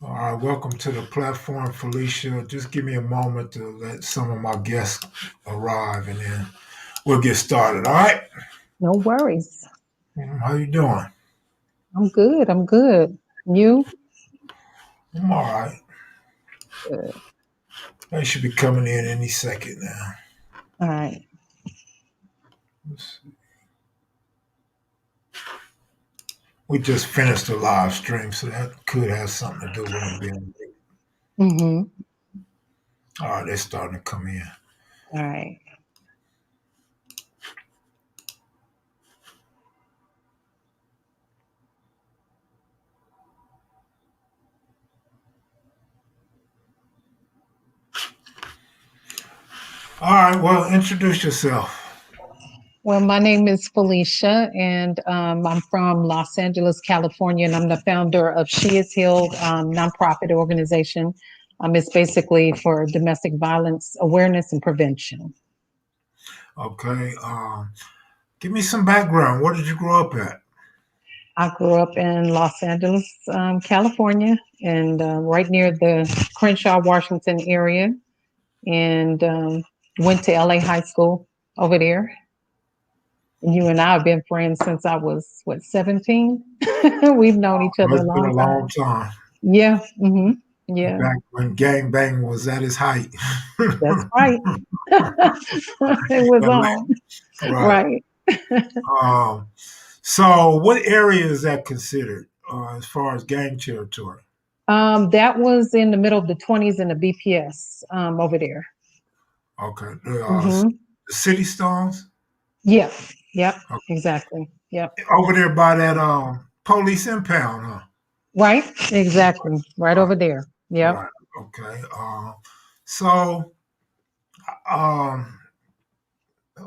All right, welcome to the platform, Felicia. Just give me a moment to let some of my guests arrive, and then we'll get started. All right? No worries. How you doing? I'm good. I'm good. You? I'm all right. Good. They should be coming in any second now. All right. Let's see. We just finished the live stream, so that could have something to do with them being late. Mm-hmm. All right, they're starting to come in. All right. All right, well, introduce yourself. Well, my name is Felicia, and I'm from Los Angeles, California, and I'm the founder of She Is Healed nonprofit organization. It's basically for domestic violence awareness and prevention. Okay. Give me some background. Where did you grow up at? I grew up in Los Angeles, California, and right near the Crenshaw, Washington area, and went to LA High School over there. You and I have been friends since I was, what, 17? We've known each other Well, a it's been long a long time. time. Yeah. Yeah, Back when gang bang was at its height. that's right. It was on. Right. Right. Um, so, what area is that considered as far as gang territory? That was in the middle of the 20s in the BPS over there. Okay, Hmm. the city stones. Yeah. Yep. Okay. Exactly. Yep. Over there by that police impound, huh? Right. Exactly. Right Right. over there. Yep. Right. Okay. So, um,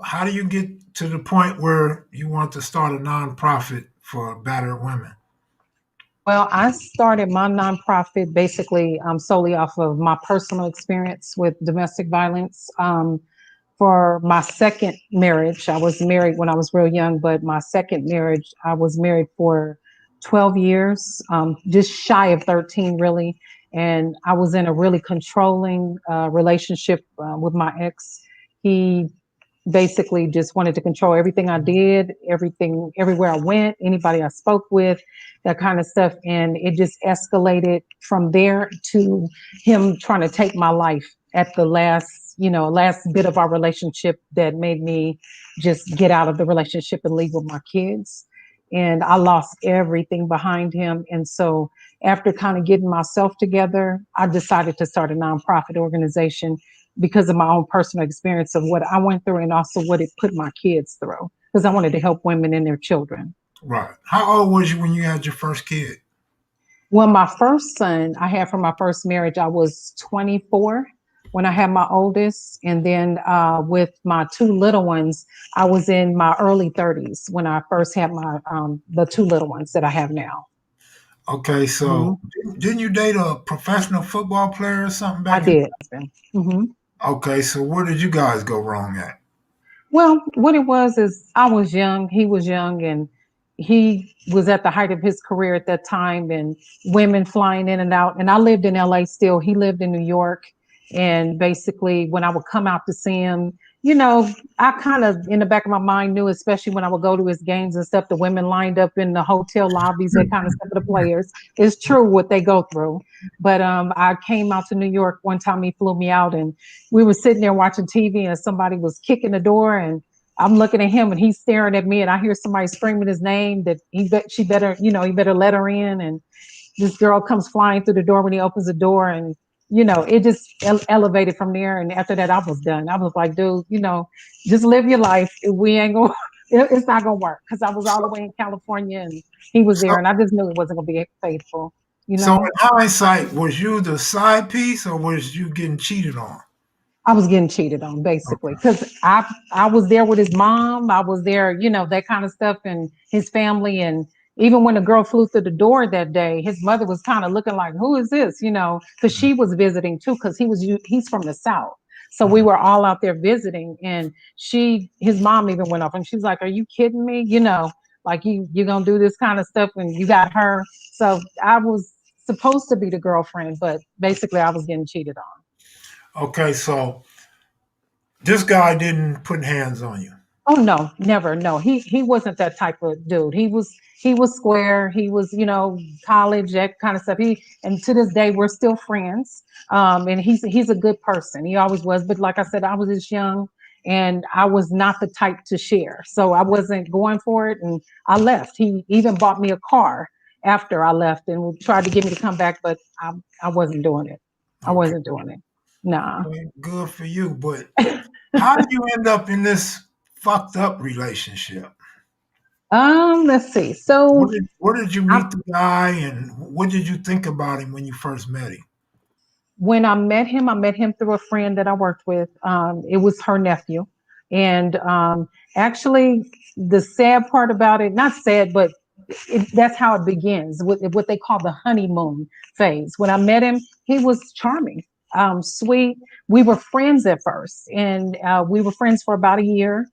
how do you get to the point where you want to start a nonprofit for battered women? Well, I started my nonprofit basically solely off of my personal experience with domestic violence. For my second marriage, I was married when I was real young, but my second marriage, I was married for 12 years, just shy of 13, really. And I was in a really controlling relationship with my ex. He basically just wanted to control everything I did, everything, everywhere I went, anybody I spoke with, that kind of stuff. And it just escalated from there to him trying to take my life at the last bit of our relationship that made me just get out of the relationship and leave with my kids. And I lost everything behind him. And so after kind of getting myself together, I decided to start a nonprofit organization because of my own personal experience of what I went through and also what it put my kids through because I wanted to help women and their children. Right. How old was you when you had your first kid? Well, my first son I had from my first marriage, I was 24 when I had my oldest. And then with my two little ones, I was in my early 30s when I first had the two little ones that I have now. Okay, so Hmm. didn't you date a professional football player or something I back in? did. Hmm. Okay, so where did you guys go wrong at? Well, what it was is I was young, he was young, and he was at the height of his career at that time, and women flying in and out. And I lived in LA still, he lived in New York. And basically, when I would come out to see him, you know, I kind of in the back of my mind knew, especially when I would go to his games and stuff, the women lined up in the hotel lobbies, that kind of stuff for the players. It's true what they go through. But I came out to New York one time, he flew me out, and we were sitting there watching TV and somebody was kicking the door and I'm looking at him and he's staring at me and I hear somebody screaming his name that she better, he better let her in. And this girl comes flying through the door when he opens the door and it just elevated from there. And after that, I was done. I was like, dude, just live your life. We ain't gonna, it's not gonna work because I was all the So, way in California and he was so, there and I just knew it wasn't gonna be faithful, you so know. in hindsight, was you the side piece or was you getting cheated on? I was getting cheated on basically Okay. because I was there with his mom. I was there, that kind of stuff, and his family. And even when the girl flew through the door that day, his mother was kind of looking like, "Who is this?" Because she was visiting too. Because he's from the South, so we Mhm. were all out there visiting. And his mom even went off, and she's like, "Are you kidding me? Like you gonna do this kind of stuff, and you got her." So I was supposed to be the girlfriend, but basically I was getting cheated on. Okay, so this guy didn't put hands on you. Oh no, never. No, he wasn't that type of dude. He was square. He was, college, that kind of stuff. And to this day we're still friends. And he's a good person. He always was. But like I said, I was just young and I was not the type to share. So I wasn't going for it and I left. He even bought me a car after I left and tried to get me to come back, but I wasn't doing it. I Okay, wasn't doing it. Nah. okay, good for you. But how did you end up in this fucked up relationship? Let's see. So Where did you I meet the guy, and what did you think about him when you first met him? when I met him through a friend that I worked with. It was her nephew. And actually, the sad part about it, not sad, but that's how it begins with what they call the honeymoon phase. When I met him, he was charming, sweet. We were friends at first, and we were friends for about a year.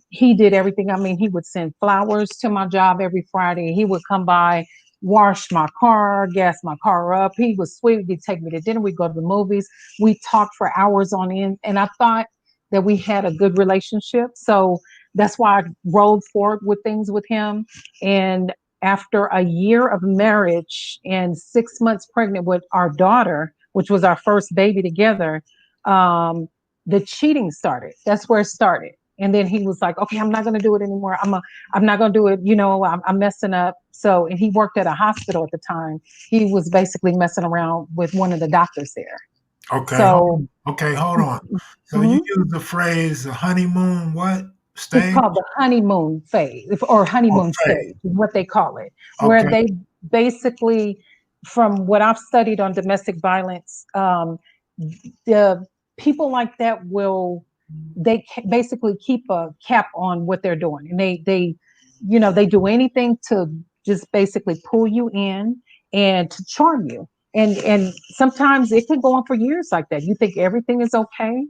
He did everything. I mean, he would send flowers to my job every Friday. He would come by, wash my car, gas my car up. He was sweet. He'd take me to dinner. We'd go to the movies. We talked for hours on end. And I thought that we had a good relationship. So that's why I rolled forward with things with him. And after a year of marriage and 6 months pregnant with our daughter, which was our first baby together, um, the cheating started. That's where it started. And then he was like, okay, I'm not going to do it anymore. I'm not going to do it. I'm messing up. So, and he worked at a hospital at the time. He was basically messing around with one of the doctors there. Okay, So, hold on. So you mhm. use the phrase the honeymoon what It's stage called the honeymoon phase or or honeymoon phase? stage, is what they call it, where Okay, they basically, from what I've studied on domestic violence, the people like that will basically keep a cap on what they're doing, and they do anything to just basically pull you in and to charm you. And sometimes it can go on for years like that. You think everything is okay.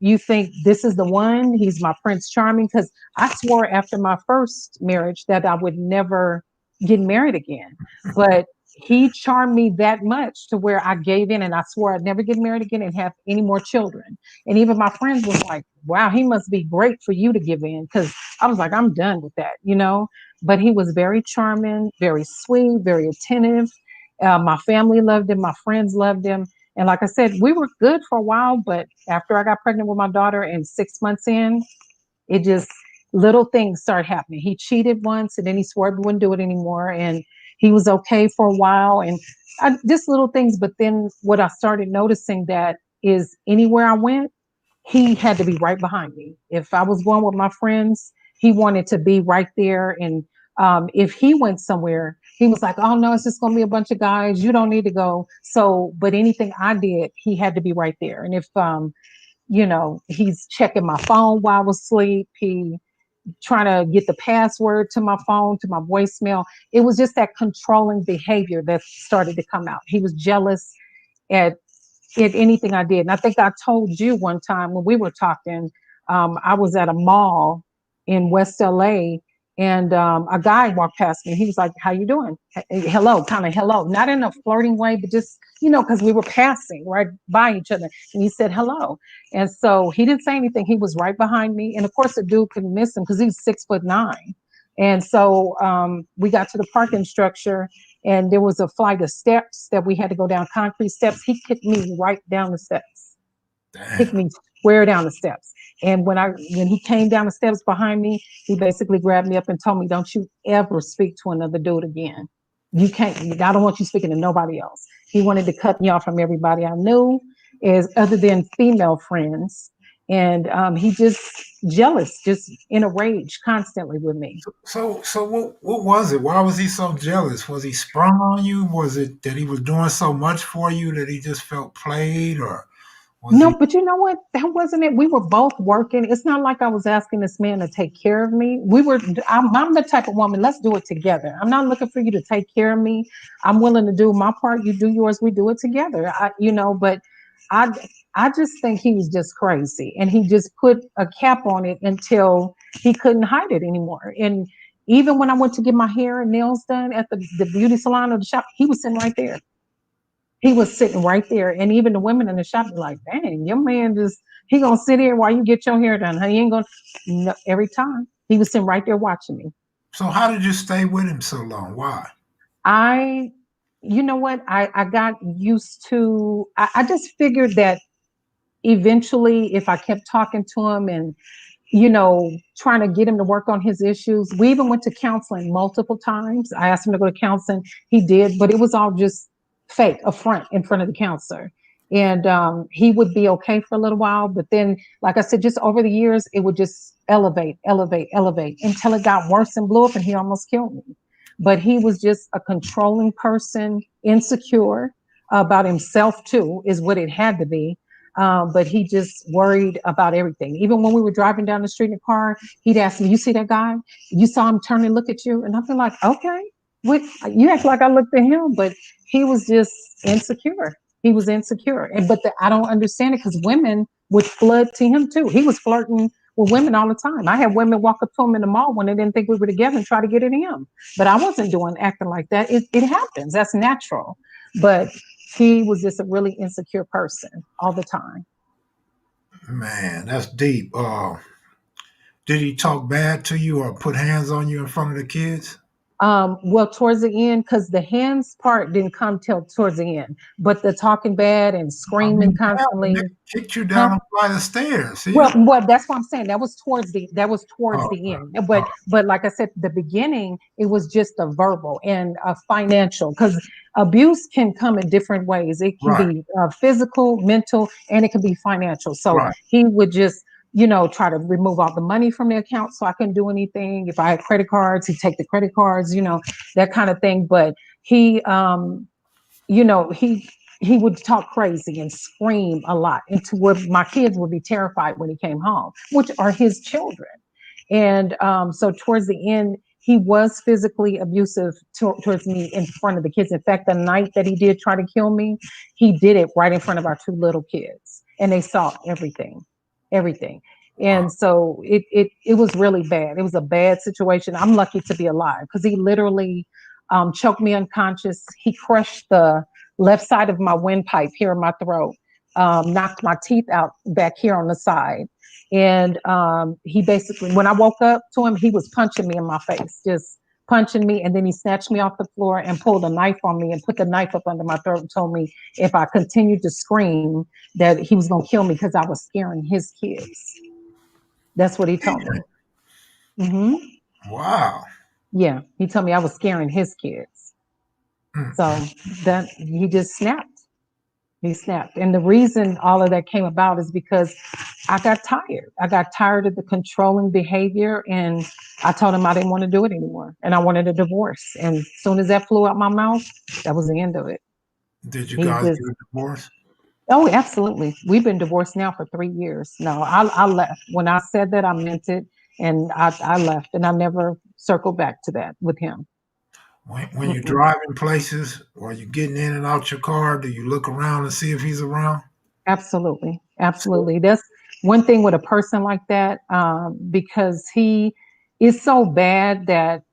You think this is the one. He's my Prince Charming, because I swore after my first marriage that I would never get married again. But he charmed me that much to where I gave in and I swore I'd never get married again and have any more children. And even my friends was like, wow, he must be great for you to give in. Cause I was like, I'm done with that. But he was very charming, very sweet, very attentive. My family loved him. My friends loved him. And like I said, we were good for a while, but after I got pregnant with my daughter and 6 months in, it just little things started happening. He cheated once and then he swore he wouldn't do it anymore. And he was okay for a while. And just little things. But then what I started noticing that is anywhere I went, he had to be right behind me. If I was going with my friends, he wanted to be right there. And if he went somewhere, he was like, oh no, it's just going to be a bunch of guys. You don't need to go. So, but anything I did, he had to be right there. And if, he's checking my phone while I was asleep, he trying to get the password to my phone, to my voicemail. It was just that controlling behavior that started to come out. He was jealous at anything I did. And I think I told you one time when we were talking, I was at a mall in West LA and a guy walked past me. He was like, how you doing? Hello, kind of hello, not in a flirting way, but just, because we were passing right by each other. And he said hello. And so he didn't say anything. He was right behind me. And of course, the dude couldn't miss him because he's 6'9". And so we got to the parking structure and there was a flight of steps that we had to go down, concrete steps. He kicked me right down the steps, kicked damn. me square down the steps. And when he came down the steps behind me, he basically grabbed me up and told me, "Don't you ever speak to another dude again. You can't. I don't want you speaking to nobody else." He wanted to cut me off from everybody I knew, as other than female friends. And he just jealous, just in a rage constantly with me. So what was it? Why was he so jealous? Was he sprung on you? Was it that he was doing so much for you that he just felt played, or was No, he? but you know what? That wasn't it. We were both working. It's not like I was asking this man to take care of me. I'm the type of woman, let's do it together. I'm not looking for you to take care of me. I'm willing to do my part. You do yours. We do it together. But I, I just think he was just crazy and he just put a cap on it until he couldn't hide it anymore. And Even when I went to get my hair and nails done at the beauty salon or the shop, he was sitting right there. He was sitting right there. And even the women in the shop were like, dang, your man just, he gonna sit here while you get your hair done. He ain't gonna, no, every time. He was sitting right there watching me. So how did you stay with him so long? Why? I, you know what? I got used to, I just figured that eventually if I kept talking to him and trying to get him to work on his issues. We even went to counseling multiple times. I asked him to go to counseling. He did, but it was all just fake, a front in front of the counselor. And he would be okay for a little while, but then, like I said, just over the years, it would just elevate, elevate, elevate until it got worse and blew up, and he almost killed me. But he was just a controlling person, insecure about himself too, is what it had to be. But he just worried about everything. Even when we were driving down the street in the car, he'd ask me, "You see that guy? You saw him turn and look at you?" And I'd be like, "Okay, what? You act like I looked at him," but he was just insecure. He was insecure, and I don't understand it because women would flood to him too. He was flirting with women all the time. I had women walk up to him in the mall when they didn't think we were together and try to get at him. But I wasn't doing acting like that. It happens. That's natural. But he was just a really insecure person all the time. Man, that's deep. Did he talk bad to you or put hands on you in front of the kids? Well, towards the end, because the hands part didn't come till towards the end, but the talking bad and I screaming mean, hell, when they constantly, kicked you huh? down a flight of stairs. See Well, that? well, that's what I'm saying. That was towards Oh, the end. oh, But like I said, the beginning, it was just a verbal and a financial, because abuse can come in different ways. It can right, be physical, mental, and it can be financial. So right. he would just, try to remove all the money from the account so I couldn't do anything. If I had credit cards, he'd take the credit cards, that kind of thing. But he, you know, he he would talk crazy and scream a lot, and to where my kids would be terrified when he came home, which are his children. And so towards the end, he was physically abusive towards me in front of the kids. In fact, the night that he did try to kill me, he did it right in front of our two little kids, and they saw everything, everything. Wow. And so it was really bad. It was a bad situation. I'm lucky to be alive because he literally choked me unconscious. He crushed the left side of my windpipe here in my throat, knocked my teeth out back here on the side. And he basically, when I woke up to him, he was punching me in my face, just punching me. And then he snatched me off the floor and pulled a knife on me and put the knife up under my throat and told me if I continued to scream, that he was going to kill me because I was scaring his kids. That's what he told me. Hmm. Wow. Yeah, he told me I was scaring his kids. Mm. So that he just snapped. He snapped. And the reason all of that came about is because I got tired. I got tired of the controlling behavior, and I told him I didn't want to do it anymore and I wanted a divorce. And as soon as that flew out my mouth, that was the end of it. Did you He guys just, get a divorce? oh, absolutely. We've been divorced now for 3 years. No, I left. When I said that, I meant it. And I left, and I never circled back to that with him. When you're Mm-mm. driving places or you're getting in and out your car, do you look around and see if he's around? Absolutely. So, Absolutely. That's one thing with a person like that, because he is so bad that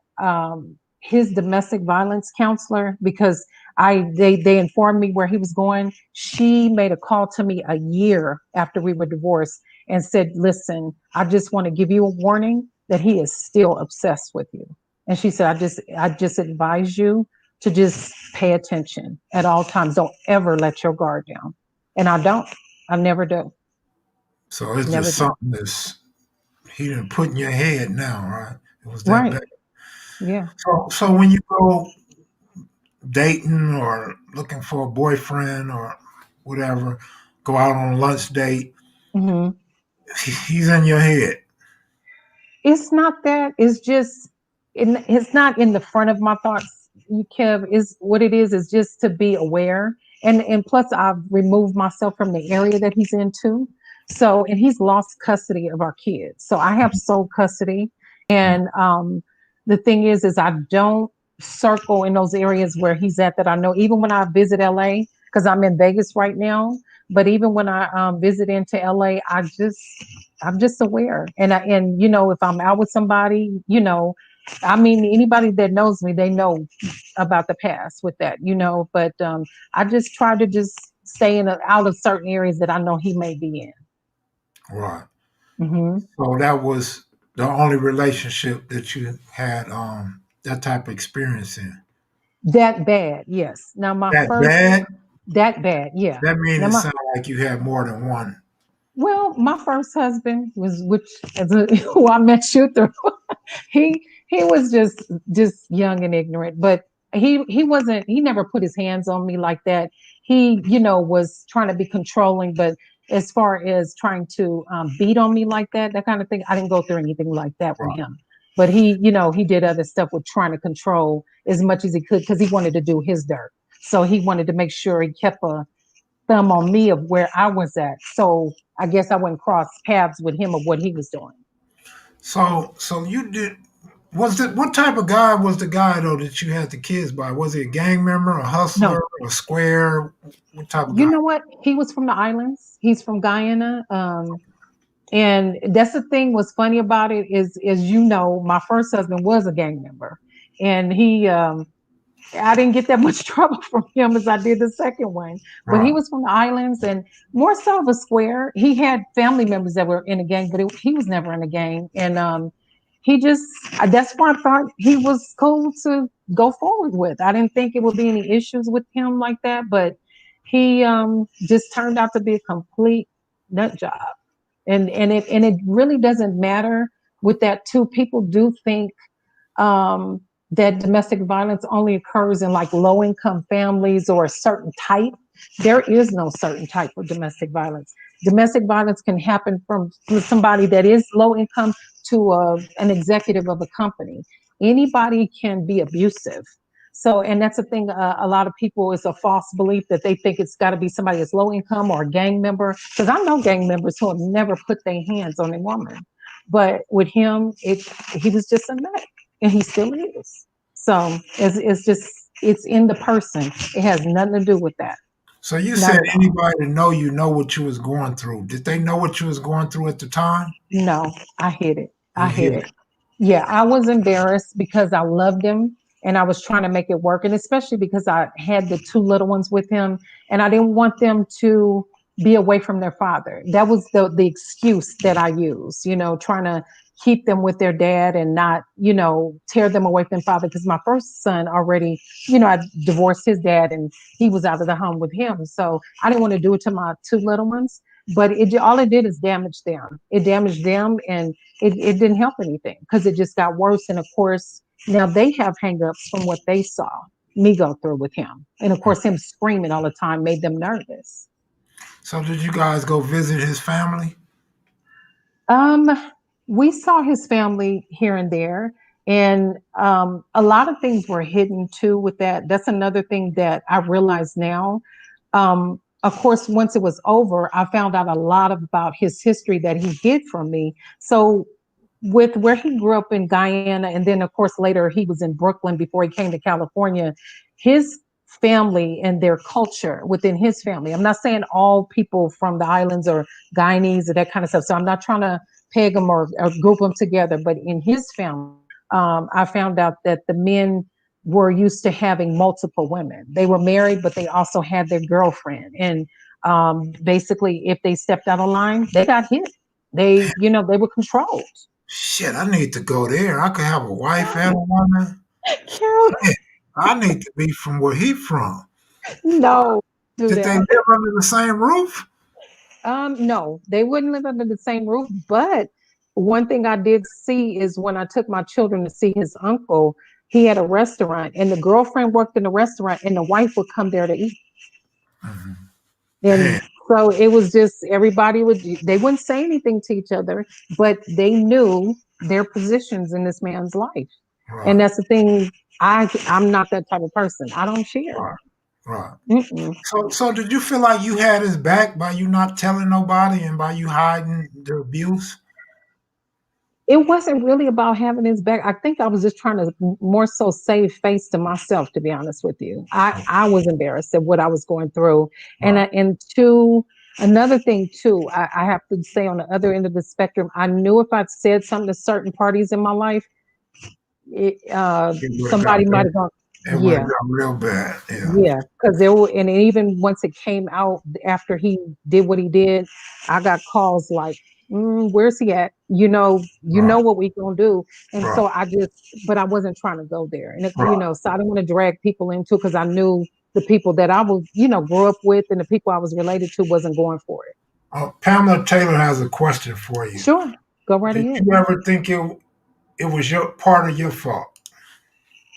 his domestic violence counselor, because they informed me where he was going. She made a call to me a year after we were divorced and said, "Listen, I just want to give you a warning that he is still obsessed with you." And she said, I just advise you to just pay attention at all times. Don't ever let your guard down." And I don't. I never do. so it's Never just do. something that's he didn't put in your head now, right? It was that Right. bad. Yeah. So when you go dating or looking for a boyfriend or whatever, go out on a lunch date, Hmm. he's in your head. It's not that. It's just, it's not in the front of my thoughts. You Kev, is what it is just to be aware. And plus I've removed myself from the area that he's into. So, and he's lost custody of our kids. So I have sole custody. Mm. And the thing is I don't circle in those areas where he's at, that I know. Even when I visit LA, because I'm in Vegas right now, but even when I visit into LA, I'm just aware. And if I'm out with somebody, I mean, anybody that knows me, they know about the past with that, but I just try to just stay out of certain areas that I know he may be in. Right. Hmm. So that was the only relationship that you had that type of experience in. That bad, yes. Now my That first, bad? that bad, yeah. That means Now it my sounds like you had more than one. Well, my first husband was, which as a, who I met you through. He was just young and ignorant, but he wasn't. He never put his hands on me like that. He, was trying to be controlling, but as far as trying to beat on me like that kind of thing, I didn't go through anything like that with Right. him. But he did other stuff with trying to control as much as he could because he wanted to do his dirt. So he wanted to make sure he kept a thumb on me of where I was at. So I guess I wouldn't cross paths with him of what he was doing. So you did. Was it what type of guy was the guy though that you had the kids by? Was he a gang member, a hustler, No, a square? What type of you guy? know what? He was from the islands. He's from Guyana. And that's the thing. What's funny about it is my first husband was a gang member, and I didn't get that much trouble from him as I did the second one. But he Right. was from the islands and more so of a square. He had family members that were in a gang, but he was never in a gang. And he just, that's why I thought he was cool to go forward with. I didn't think it would be any issues with him like that, but he just turned out to be a complete nut job. And it really doesn't matter with that too. People do think um, that domestic violence only occurs in like low income families or a certain type. There is no certain type of domestic violence. Domestic violence can happen from somebody that is low income to an executive of a company. Anybody can be abusive. So, and that's the thing. A lot of people is a false belief that they think it's got to be somebody that's low income or a gang member. Because I know gang members who have never put their hands on a woman, but with him, he was just a nut and he still is. So it's just it's in the person. It has nothing to do with that. So you Not said at all. anybody to know you know what you was going through. Did they know what you was going through at the time? No, I hid it. I You hid hid it. it. Yeah, I was embarrassed because I loved him and I was trying to make it work. And especially because I had the two little ones with him and I didn't want them to be away from their father. That was the excuse that I used, trying to keep them with their dad and not, tear them away from father. Because my first son already, I divorced his dad and he was out of the home with him. So I didn't want to do it to my two little ones. But all it did is damage them. It damaged them and it didn't help anything because it just got worse. And of course, now they have hangups from what they saw me go through with him. And of course, him screaming all the time made them nervous. So did you guys go visit his family? Um, we saw his family here and there, and a lot of things were hidden too with that. That's another thing that I realize now. Of course, once it was over, I found out a lot about his history that he hid from me. So with where he grew up in Guyana, and then of course later he was in Brooklyn before he came to California, his family and their culture within his family. I'm not saying all people from the islands or Guyanese or that kind of stuff. So I'm not trying to peg them or group them together, but in his family, I found out that the men were used to having multiple women. They were married, but they also had their girlfriend. And basically, if they stepped out of line, they got hit. They were controlled. Shit, I need to go there. I could have a wife and a woman. Carol, Shit, I need to be from where he from. no, do Did they that. live under the same roof? No, they wouldn't live under the same roof. But one thing I did see is when I took my children to see his uncle, he had a restaurant, and the girlfriend worked in the restaurant, and the wife would come there to eat. Mhm. And Damn. so it was just everybody they wouldn't say anything to each other, but they knew their positions in this man's life. And Right, that's the thing. I'm not that type of person. I don't share. right, right. Mm-mm. So did you feel like you had his back by you not telling nobody and by you hiding the abuse? It wasn't really about having his back. I think I was just trying to more so save face to myself, to be honest with you. I was embarrassed at what I was going through. And Right. another thing too, I have to say on the other end of the spectrum, I knew if I'd said something to certain parties in my life, It would have got somebody might bad. have gone, It would have yeah. got real bad. Yeah. Yeah, because there were, and even once it came out after he did what he did, I got calls like, "Where's he at? You Right. know what we gonna do." And Right. so but I wasn't trying to go there, and Right. so I didn't want to drag people into because I knew the people that I was, grew up with, and the people I was related to wasn't going for it. Pamela Taylor has a question for you. Sure, go right Did ahead. you ever think it was your part of your fault?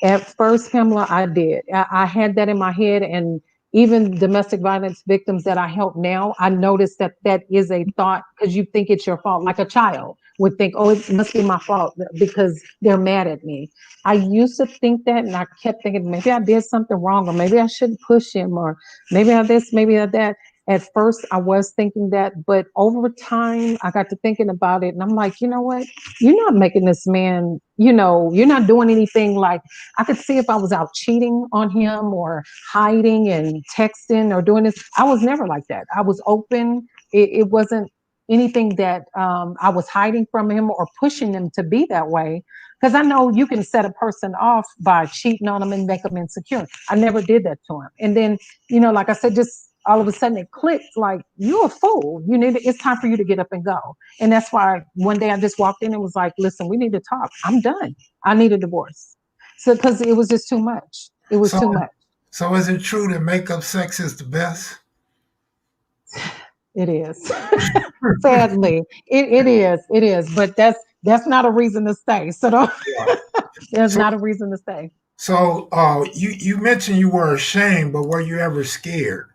At first, Pamela, I did. I had that in my head, and even domestic violence victims that I help now, I noticed that that is a thought because you think it's your fault. Like a child would think, "Oh, it must be my fault because they're mad at me." I used to think that, and I kept thinking maybe I did something wrong, or maybe I shouldn't push him, or maybe I this, maybe I that. At first, I was thinking that, but over time, I got to thinking about it, and I'm like, you know what? You're not making this man. You're not doing anything like I could see if I was out cheating on him or hiding and texting or doing this. I was never like that. I was open. It wasn't anything that I was hiding from him or pushing him to be that way. Because I know you can set a person off by cheating on them and make them insecure. I never did that to him. And then, like I said, just all of a sudden it clicked like, you're a fool. It's time for you to get up and go. And that's why one day I just walked in and was like, listen, we need to talk. I'm done. I need a divorce. So, because it was just too much. It was So too much. so is it true that makeup sex is the best? It is. Sadly, it is. It is. But that's not a reason to stay. So don't, Right. there's So not a reason to stay. you mentioned you were ashamed, but were you ever scared?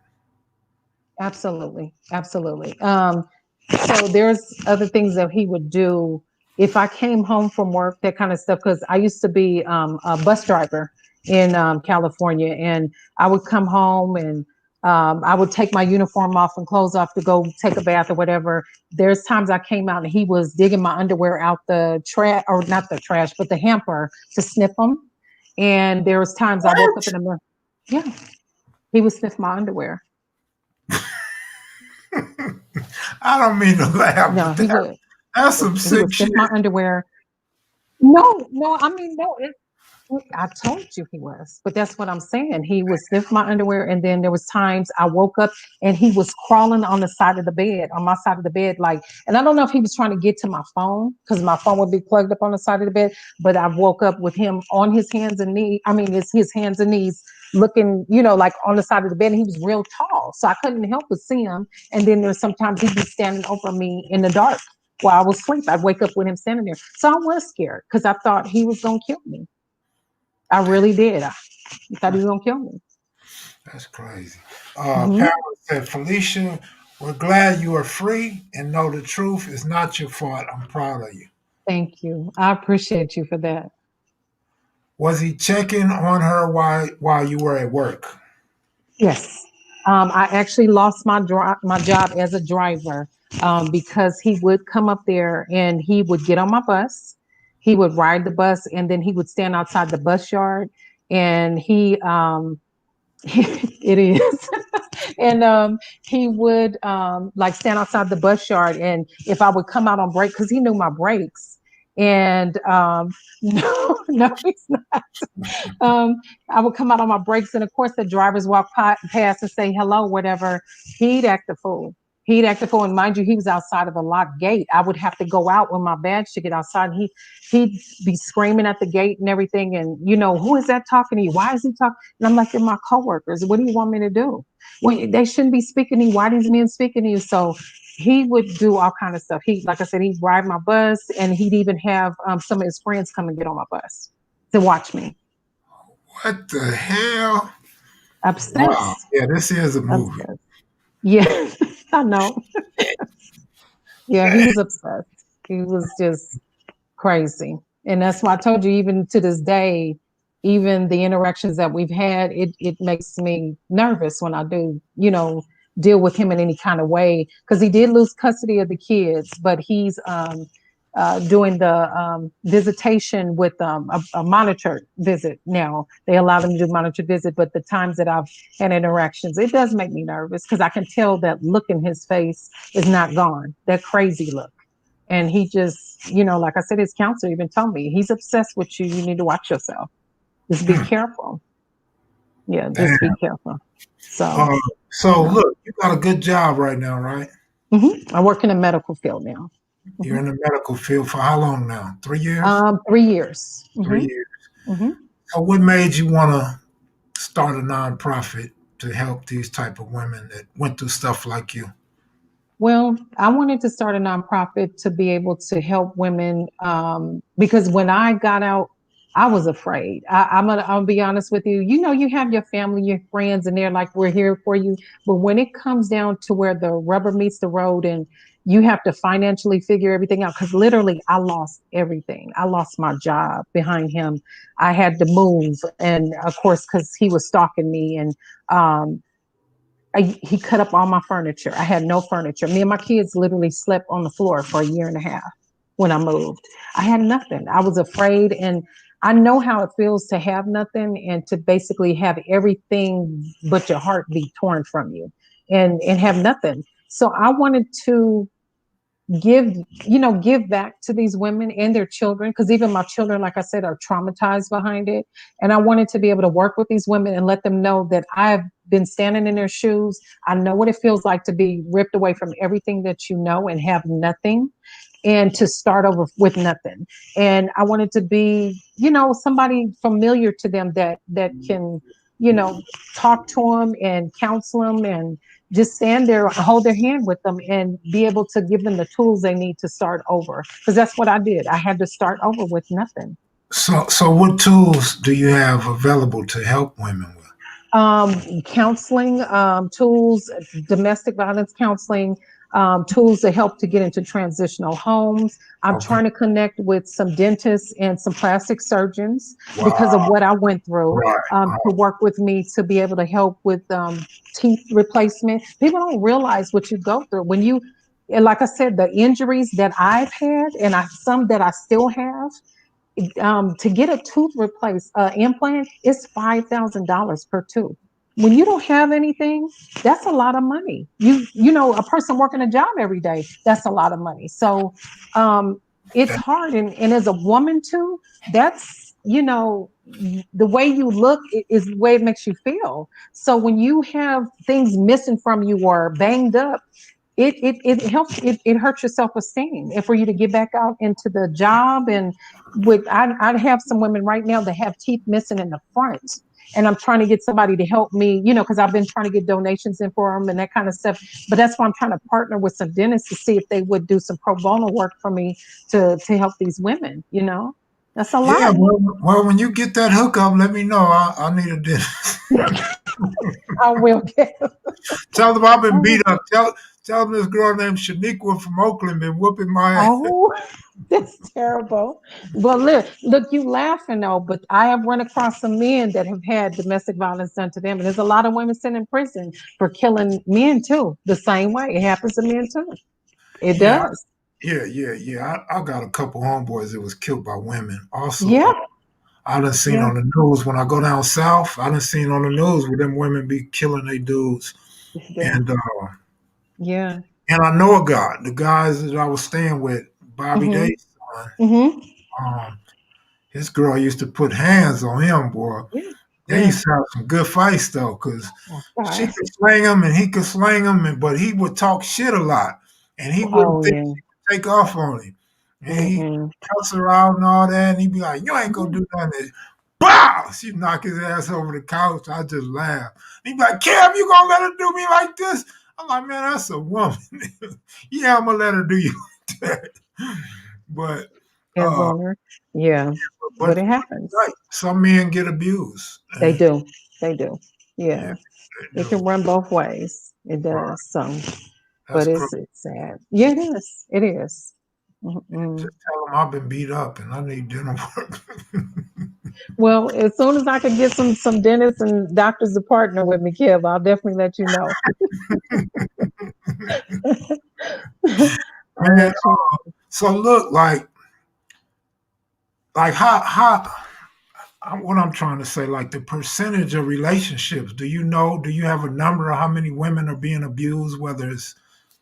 Absolutely. Absolutely. So there's other things that he would do if I came home from work, that kind of stuff. Because I used to be a bus driver in California, and I would come home and I would take my uniform off and clothes off to go take a bath or whatever. There's times I came out and he was digging my underwear out the trash, or not the trash, but the hamper to sniff them. And there was times I woke up in the morning. Yeah, he would sniff my underwear. I don't mean to laugh, No, but he would. that's some He sick would shit. sniff my underwear. No, no, I mean, no, I told you he was, but that's what I'm saying. He would sniff my underwear, and then there was times I woke up and he was crawling on the side of the bed, on my side of the bed, like, and I don't know if he was trying to get to my phone because my phone would be plugged up on the side of the bed, but I woke up with him on his hands and knees. I mean, it's his hands and knees looking, like on the side of the bed, and he was real tall, so I couldn't help but see him. And then there's sometimes he'd be standing over me in the dark while I was asleep. I'd wake up with him standing there. So I was scared because I thought he was going to kill me. I really did. I thought he was going to kill me. That's crazy. Hmm. Pamela said, Felicia, we're glad you are free and know the truth is not your fault. I'm proud of you. Thank you. I appreciate you for that. Was he checking on her while you were at work? Yes. I actually lost my job as a driver because he would come up there and he would get on my bus. He would ride the bus and then he would stand outside the bus yard and it is. And he would like stand outside the bus yard, and if I would come out on break, because he knew my brakes, and no, no, he's not. I would come out on my brakes, and of course, the drivers walk past and say hello, whatever. He'd act a fool. He'd act a fool, and mind you, he was outside of a locked gate. I would have to go out with my badge to get outside. And he'd be screaming at the gate and everything, and who is that talking to you? Why is he talking? And I'm like, they're my coworkers. What do you want me to do? Well, they shouldn't be speaking to you. Why these men speaking to you? So he would do all kind of stuff. Like I said, he'd ride my bus, and he'd even have some of his friends come and get on my bus to watch me. What the hell? Wow. Obsessed. Yeah, this is a movie. Obsessed. Yeah, I know. Yeah, he was obsessed. He was just crazy. And that's why I told you, even to this day, even the interactions that we've had, it makes me nervous when I do, deal with him in any kind of way. Because he did lose custody of the kids, but he's doing the visitation with a monitored visit now. They allow them to do monitored visit, but the times that I've had interactions, it does make me nervous because I can tell that look in his face is not gone. That crazy look. And he just, like I said, his counselor even told me, he's obsessed with you. You need to watch yourself. Just be Hmm. careful. Yeah, just be Damn. careful. So, Uh, so no. look, you got a good job right now, right? I work in the medical field now. You're hmm in the medical field for how long now? 3 years? 3 years. 3 years. Hmm So what made you want to start a nonprofit to help these type of women that went through stuff like you? Well, I wanted to start a nonprofit to be able to help women because when I got out, I was afraid. I'll be honest with you. You have your family, your friends, and they're like, "We're here for you." But when it comes down to where the rubber meets the road, and you have to financially figure everything out, because literally, I lost everything. I lost my job behind him. I had to move, and of course, because he was stalking me, and um, he cut up all my furniture. I had no furniture. Me and my kids literally slept on the floor for a year and a half when I moved. I had nothing. I was afraid. And I know how it feels to have nothing and to basically have everything but your heart be torn from you and have nothing. So I wanted to give back to these women and their children, because even my children, like I said, are traumatized behind it. And I wanted to be able to work with these women and let them know that I've been standing in their shoes. I know what it feels like to be ripped away from everything that you know and have nothing, and to start over with nothing. And I wanted to be, somebody familiar to them that can, you know, talk to them and counsel them and just stand there, hold their hand with them, and be able to give them the tools they need to start over. Because that's what I did. I had to start over with nothing. So what tools do you have available to help women with? Counseling tools, domestic violence counseling, tools to help to get into transitional homes. I'm Okay. trying to connect with some dentists and some plastic surgeons because of Wow. what I went through, Right. to work with me to be able to help with teeth replacement. People don't realize what you go through when you, like I said, the injuries that I've had, and some that I still have, to get a tooth replaced, implant, is $5,000 per tooth. When you don't have anything, that's a lot of money. A person working a job every day, that's a lot of money. So it's That- hard, and as a woman too, that's the way you look is the way it makes you feel. So when you have things missing from you or banged up, it helps, it hurts your self-esteem, and for you to get back out into the job. And I'd have some women right now that have teeth missing in the front, and I'm trying to get somebody to help me, because I've been trying to get donations in for them and that kind of stuff. But that's why I'm trying to partner with some dentists to see if they would do some pro bono work for me to help these women. That's a yeah. lot. Well, when you get that hookup, let me know. I need a dentist. I will get. Tell them I've been beat up. Tell them this girl named Shaniqua from Oakland been whooping my ass. Oh, that's terrible. Well, look, you laughing though, but I have run across some men that have had domestic violence done to them, and there's a lot of women sitting in prison for killing men too. The same way it happens to men too. It Yeah, does. yeah. I got a couple homeboys that was killed by women. Also, Yeah, I done seen yeah, on the news when I go down south. I done seen on the news where them women be killing they dudes, yeah, and yeah. I know a guy. The guys that I was staying with, Bobby Mm-hmm. Day's son. Mm-hmm. Um, his girl used to put hands on him, boy. Yeah, They yeah. used to have some good fights though, because Oh she gosh. could sling him and he could sling him, but he would talk shit a lot, and he wouldn't Oh think yeah. she would take off on him, and he Mm-mm. cuss her out and all that, and he'd be like, "You ain't gonna do nothing." Bow! She knock his ass over the couch. I just laugh. He'd be like, "Kev, you gonna let her do me like this?" I'm like, "Man, that's a woman." Yeah, I'm gonna let her do you like that. But Yeah, uh, boner. Yeah, but but it happens. right, some men get abused. They And, do. They do. yeah, Yeah. they It can do. run both ways. It Right. does. So, That's but crazy. it's sad. Yeah, it is. It is. Mm-mm. Just tell them I've been beat up and I need dental work. Well, as soon as I can get some dentists and doctors to partner with me, Kev, I'll definitely let you know. I'll Man, let you. so look, like what I'm trying to say, like the percentage of relationships. Do you know? Do you have a number of how many women are being abused, whether it's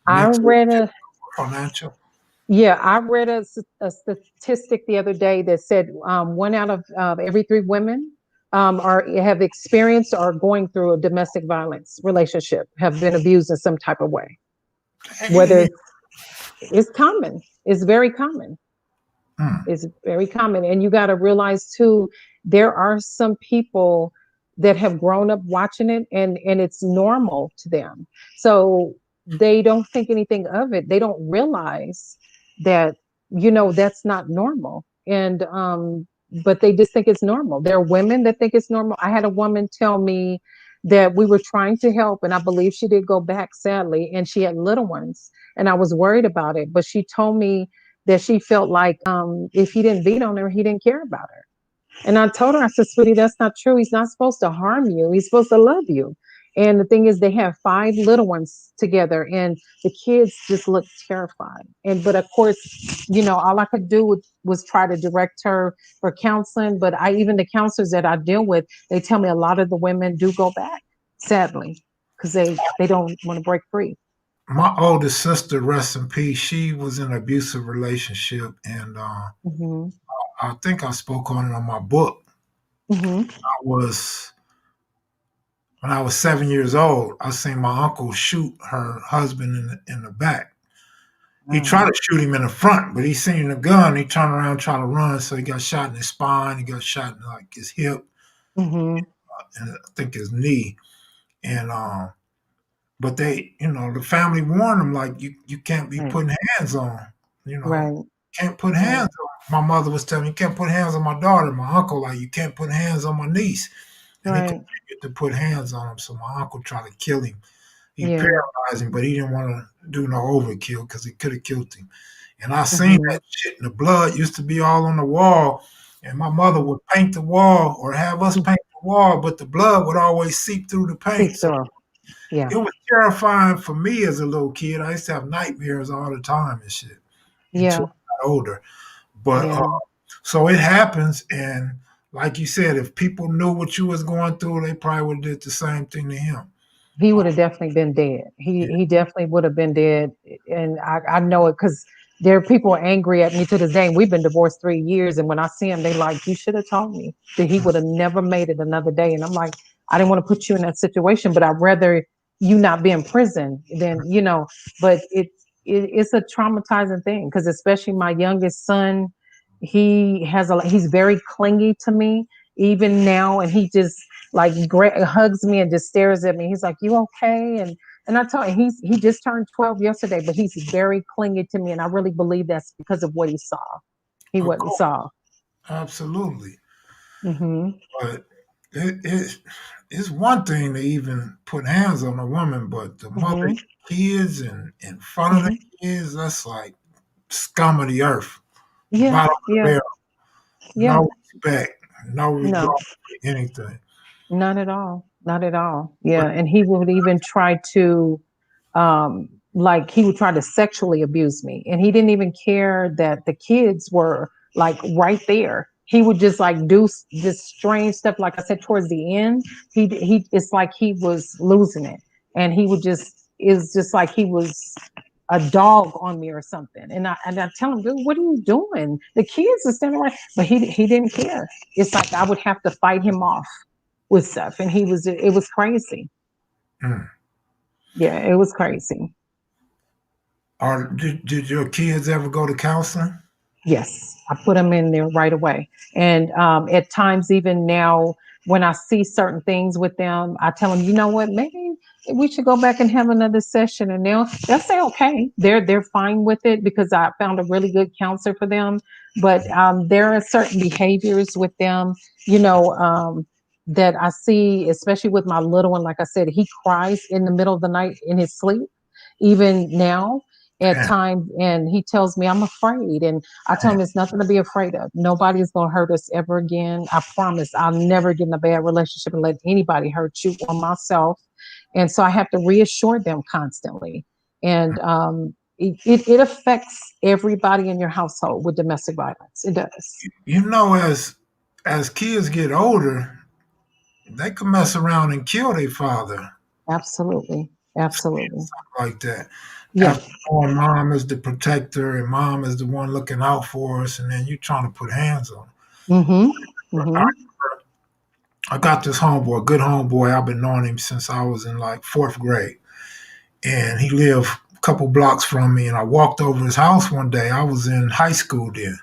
I mental read a or financial? Yeah, I read a statistic the other day that said 1 out of every 3 women are have experienced or are going through a domestic violence relationship, have been abused in some type of way. Hey, Whether it's common, it's very common. mm, It's very common, and you got to realize too, there are some people that have grown up watching it, and it's normal to them. So they don't think anything of it. They don't realize that that's not normal, and but they just think it's normal. There are women that think it's normal. I had a woman tell me that we were trying to help, and I believe she did go back, sadly, and she had little ones, and I was worried about it. But she told me that she felt like if he didn't beat on her, he didn't care about her. And I told her, I said, sweetie, that's not true. He's not supposed to harm you. He's supposed to love you. And the thing is, they have 5 little ones together, and the kids just look terrified. And but of course, all I could do was try to direct her for counseling. But even the counselors that I deal with, they tell me a lot of the women do go back, sadly, because they don't want to break free. my oldest sister, rest in peace, she was in an abusive relationship, and Hmm. I think I spoke on it on my book. Hmm. I was When I was 7 years old. I seen my uncle shoot her husband in the back. He tried Mm. to shoot him in the front, but he seen the gun. He turned around, tried to run, so he got shot in his spine. He got shot in like his hip Hmm. and I think his knee. And but the family warned him like you can't be Right. putting hands on. You know, Right. can't put hands Right. on. My mother was telling me you can't put hands on my daughter. My uncle like you can't put hands on my niece, and he Right. continued to put hands on him. So my uncle tried to kill him. He Yeah. paralyzed him, but he didn't want to do no overkill because he could have killed him. And I seen Hmm. that shit, and the blood used to be all on the wall. And my mother Hmm. would paint the wall or have us paint the wall, but the blood would always seep through the paint. Seep So through. Yeah. it was terrifying for me as a little kid. I used to have nightmares all the time and shit until Yeah. I got older. But Yeah. so it happens, and like you said, if people knew what you was going through, they probably would have did the same thing to him. He Uh, would have definitely been dead. yeah. He definitely would have been dead. And I know it because there are people angry at me to this day. We've been divorced 3 years. And when I see him, they like, you should have told me that he would have never made it another day. And I'm like, I didn't want to put you in that situation, but I'd rather you not be in prison than, but it's a traumatizing thing because especially my youngest son, he's very clingy to me even now. And he just, like hugs me and just stares at me. He's like, "You okay?" And I told him he just turned 12 yesterday, but he's very clingy to me, and I really believe that's because of what he saw. He Of what he course, saw. absolutely. Hmm. But it's one thing to even put hands on a woman, but the mother Hmm. kids and in front of the Hmm. kids, that's like scum of the earth, Yeah, bottom of the yeah, barrel. yeah. No respect, no No, regard for anything. not at all. Not at all. Yeah, and he would even try to like he would try to sexually abuse me, and he didn't even care that the kids were like right there. He would just like do this strange stuff. Like I said, towards the end, he it's like he was losing it, and he would just is just like he was a dog on me or something. And I tell him, dude, what are you doing? The kids are standing right, but he didn't care. It's like I would have to fight him off with stuff, and it was crazy. Mm. Yeah, it was crazy. Or did your kids ever go to counseling? Yes, I put them in there right away. And at times, even now, when I see certain things with them, I tell them, you know what, maybe we should go back and have another session. And they'll say, okay, they're fine with it because I found a really good counselor for them. But there are certain behaviors with them, you know, that I see, especially with my little one. Like I said, he cries in the middle of the night in his sleep, even now at Damn. times, and he tells me I'm afraid, and I tell him it's nothing to be afraid of. Nobody's gonna hurt us ever again. I promise I'll never get in a bad relationship and let anybody hurt you or myself. And so I have to reassure them constantly. And it affects everybody in your household with domestic violence. It does. As kids get older, they can mess around and kill their father, Absolutely. Absolutely. something like that. Yeah. after knowing mom is the protector and mom is the one looking out for us, and then you trying to put hands on them. Mm-hmm. Mm-hmm. I got this homeboy, good homeboy. I've been knowing him since I was in like fourth grade, and he lived a couple blocks from me. And I walked over his house one day. I was in high school then,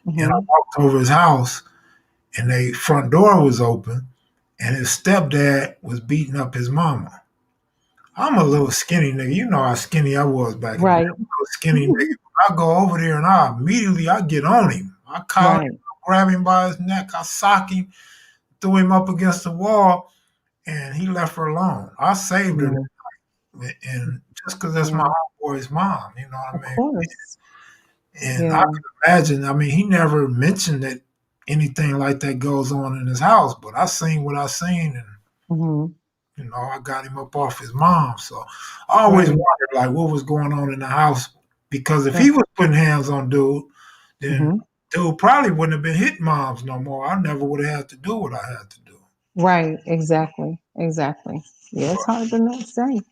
and I Mm-hmm. walked over his house, and the front door was open, and his stepdad was beating up his mama. I'm a little skinny nigga. You know how skinny I was back in the day. Right. I'm a little skinny nigga. I go over there and I get on him. I collar him, Right. grab him by his neck, I sock him, threw him up against the wall, and he left her alone. I saved her, Yeah. and just because that's my Yeah. homeboy's mom, you know what Of I mean? course. And I Yeah. can imagine. I mean, he never mentioned that anything like that goes on in his house, but I seen what I seen, and Mm-hmm. I got him up off his mom. So I always Right. wondered like what was going on in the house because if Yeah. he was putting hands on dude, then Mm-hmm. dude probably wouldn't have been hitting moms no more. I never would have had to do what I had to do. Right. Exactly. Exactly. Yeah. It's But hard to not say.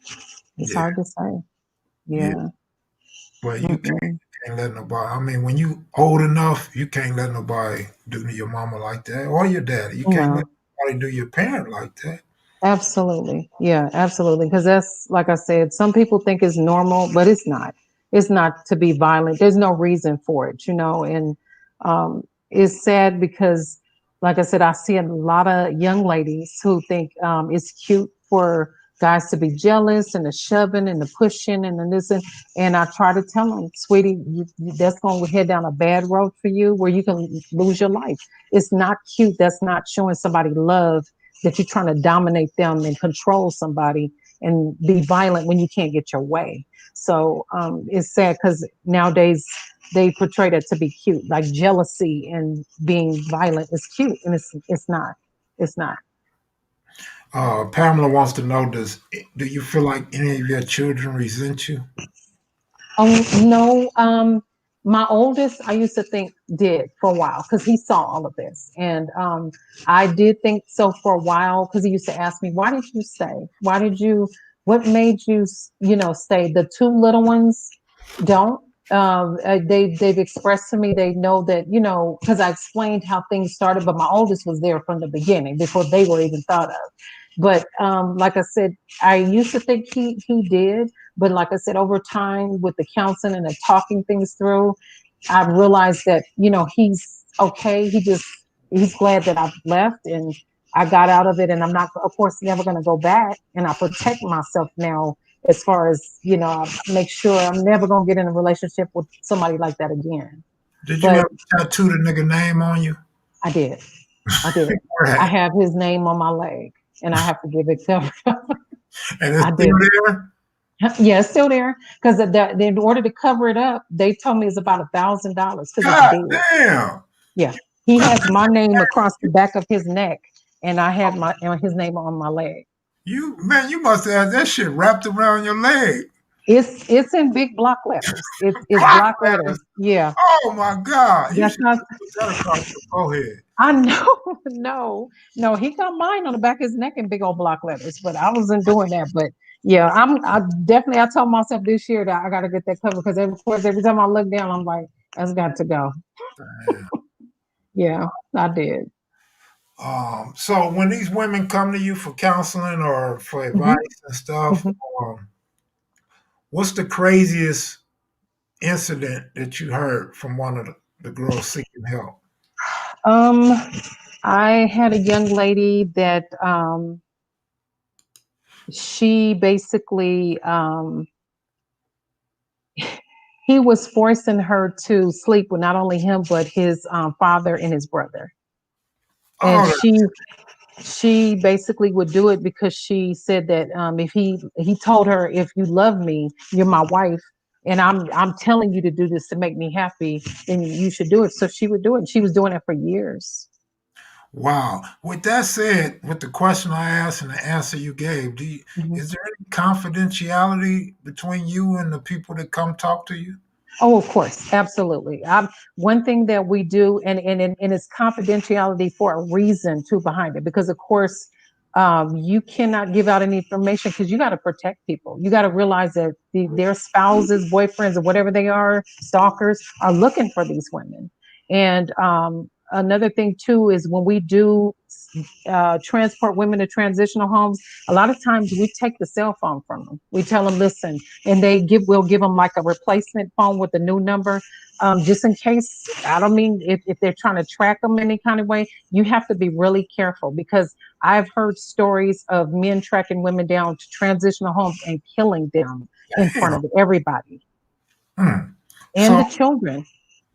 It's yeah, hard to say. yeah. Yeah. But you Mm-mm. can't let nobody. I mean, when you old enough, you can't let nobody do to your mama like that or your daddy. You can't let No. nobody do your parent like that. Absolutely. Yeah, absolutely. Because that's, like I said, some people think it's normal, but it's not. It's not to be violent. There's no reason for it, and it's sad because, like I said, I see a lot of young ladies who think it's cute for guys to be jealous and the shoving and the pushing and the this and I try to tell them, sweetie, that's going to head down a bad road for you where you can lose your life. It's not cute. That's not showing somebody love, that you're trying to dominate them and control somebody and be violent when you can't get your way. So it's sad because nowadays they portray that to be cute, like jealousy and being violent is cute, and it's not. It's not. Pamela wants to know: do you feel like any of your children resent you? No, my oldest, I used to think did for a while because he saw all of this, and I did think so for a while because he used to ask me, "Why did you stay? Why did you? What made you, stay?" The two little ones don't. They've expressed to me they know that because I explained how things started, but my oldest was there from the beginning before they were even thought of. But like I said, I used to think he did, but like I said, over time with the counseling and the talking things through, I realized that, he's okay. He's glad that I've left and I got out of it. And I'm not, of course, never going to go back. And I protect myself now as far as, I make sure I'm never going to get in a relationship with somebody like that again. Did you But ever tattoo the nigga name on you? I did. I did. I Right. have his name on my leg and I have to give it to him. And it's I still did. there? Yeah, it's still there because in order to cover it up, they told me it's about $1,000 because it's God big. damn. Yeah, he has my name across the back of his neck, and I had his name on my leg. You must have had that shit wrapped around your leg. It's in big block letters. It's Clock block letter. letters. Yeah, Oh my God. You that's should not. put that across your forehead. I know. No, he got mine on the back of his neck in big old block letters, but I wasn't doing that. But yeah, I definitely. I told myself this year that I got to get that cover because of course every time I look down, I'm like, that's got to go. Damn. Yeah, I did. So when these women come to you for counseling or for advice Mhm, and stuff, mhm. what's the craziest incident that you heard from one of the girls seeking help? Um, I had a young lady that she basically he was forcing her to sleep with not only him but his father and his brother, and Oh, she basically would do it because she said that if he told her, if you love me, you're my wife, and I'm telling you to do this to make me happy, then you should do it. So she would do it. She was doing it for years. wow. With that said, with the question I asked and the answer you gave, Mhm. is there any confidentiality between you and the people that come talk to you? Oh, of course, absolutely. One thing that we do, and it's confidentiality for a reason too behind it, because of course, You cannot give out any information because you got to protect people. You got to realize that their spouses, boyfriends, or whatever they are, stalkers, are looking for these women. And another thing too is when we do transport women to transitional homes, a lot of times we take the cell phone from them. We tell them, listen, and we'll give them like a replacement phone with a new number. Just in case, I don't mean if they're trying to track them any kind of way, you have to be really careful because I've heard stories of men tracking women down to transitional homes and killing them in front Damn. of everybody and So, the children.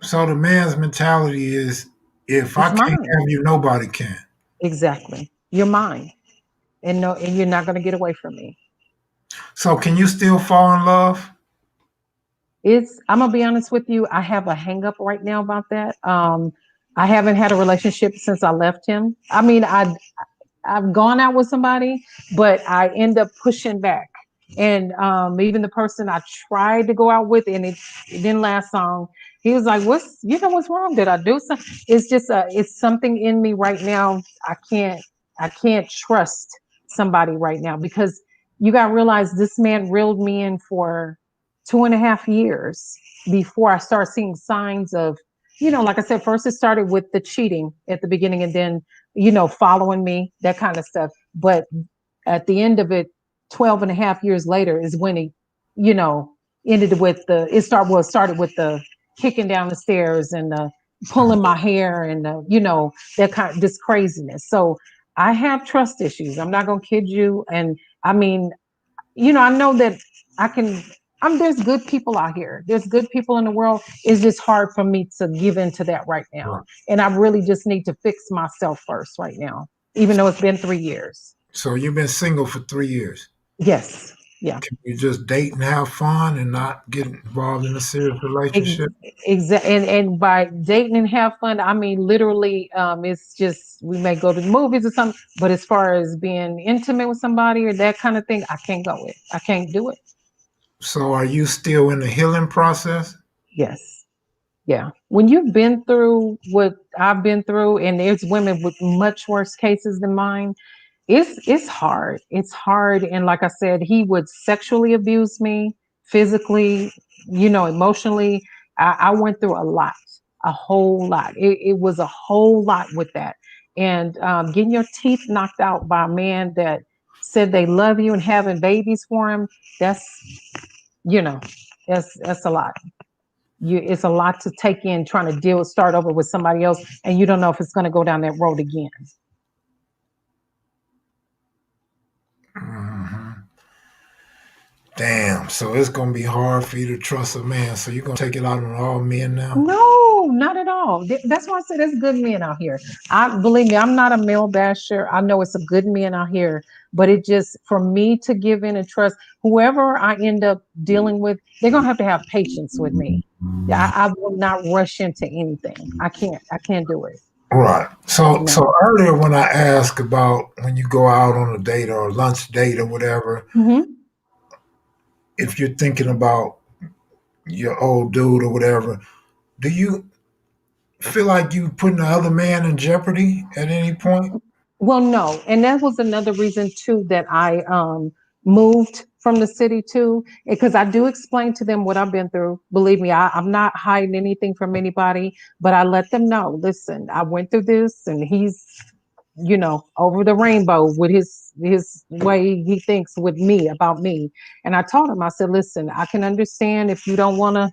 so the man's mentality is, if I It's can't mine. have you, nobody can. Exactly. You're mine. And no, and you're not going to get away from me. So, can you still fall in love? I'm gonna be honest with you, I have a hang up right now about that. I haven't had a relationship since I left him. I mean, I've gone out with somebody, but I end up pushing back. And even the person I tried to go out with, and it didn't last long. He was like, what's wrong? Did I do something? It's just it's something in me right now. I can't I can't trust somebody right now because you got to realize this man reeled me in for 2.5 years before I start seeing signs of, like I said, first it started with the cheating at the beginning and then following me, that kind of stuff. But at the end of it, 12 and a half years later is when he, you know, ended with it started with the kicking down the stairs and the pulling my hair and that kind of this craziness. So I have trust issues. I'm not gonna kid you. And I mean, I know that I can. There's good people out here. There's good people in the world. It's just hard for me to give into that right now. Right. And I really just need to fix myself first right now, even though it's been 3 years. So, you've been single for 3 years. Yes. Yeah. Can you just date and have fun and not get involved in a serious relationship? Exactly. And by dating and have fun, I mean literally, it's just we may go to the movies or something. But as far as being intimate with somebody or that kind of thing, I can't go with. I can't do it. So, are you still in the healing process? Yes. Yeah. When you've been through what I've been through, and there's women with much worse cases than mine, it's hard. It's hard. And like I said, he would sexually abuse me, physically, emotionally. I went through a whole lot. It was a whole lot with that. And getting your teeth knocked out by a man that said they love you and having babies for him, that's, you know, that's a lot. It's a lot to take in trying to start over with somebody else, and you don't know if it's going to go down that road again. Hmm. Damn. So, it's going to be hard for you to trust a man. So, you're going to take it out on all men now? No, not at all. That's why I said there's good men out here. I believe me, I'm not a male basher. I know it's a good men out here, but it just for me to give in and trust whoever I end up dealing with, they're gonna have to have patience with me. Yeah, I will not rush into anything. I can't. I can't do it. Right. So, No. earlier when I asked about when you go out on a date or a lunch date or whatever, Hmm. if you're thinking about your old dude or whatever, do you feel like you putting the other man in jeopardy at any point? Well, no, and that was another reason too that I moved from the city too, because I do explain to them what I've been through. Believe me, I'm not hiding anything from anybody, but I let them know. Listen, I went through this, and he's over the rainbow with his way he thinks with me about me. And I told him, I said, listen, I can understand if you don't want to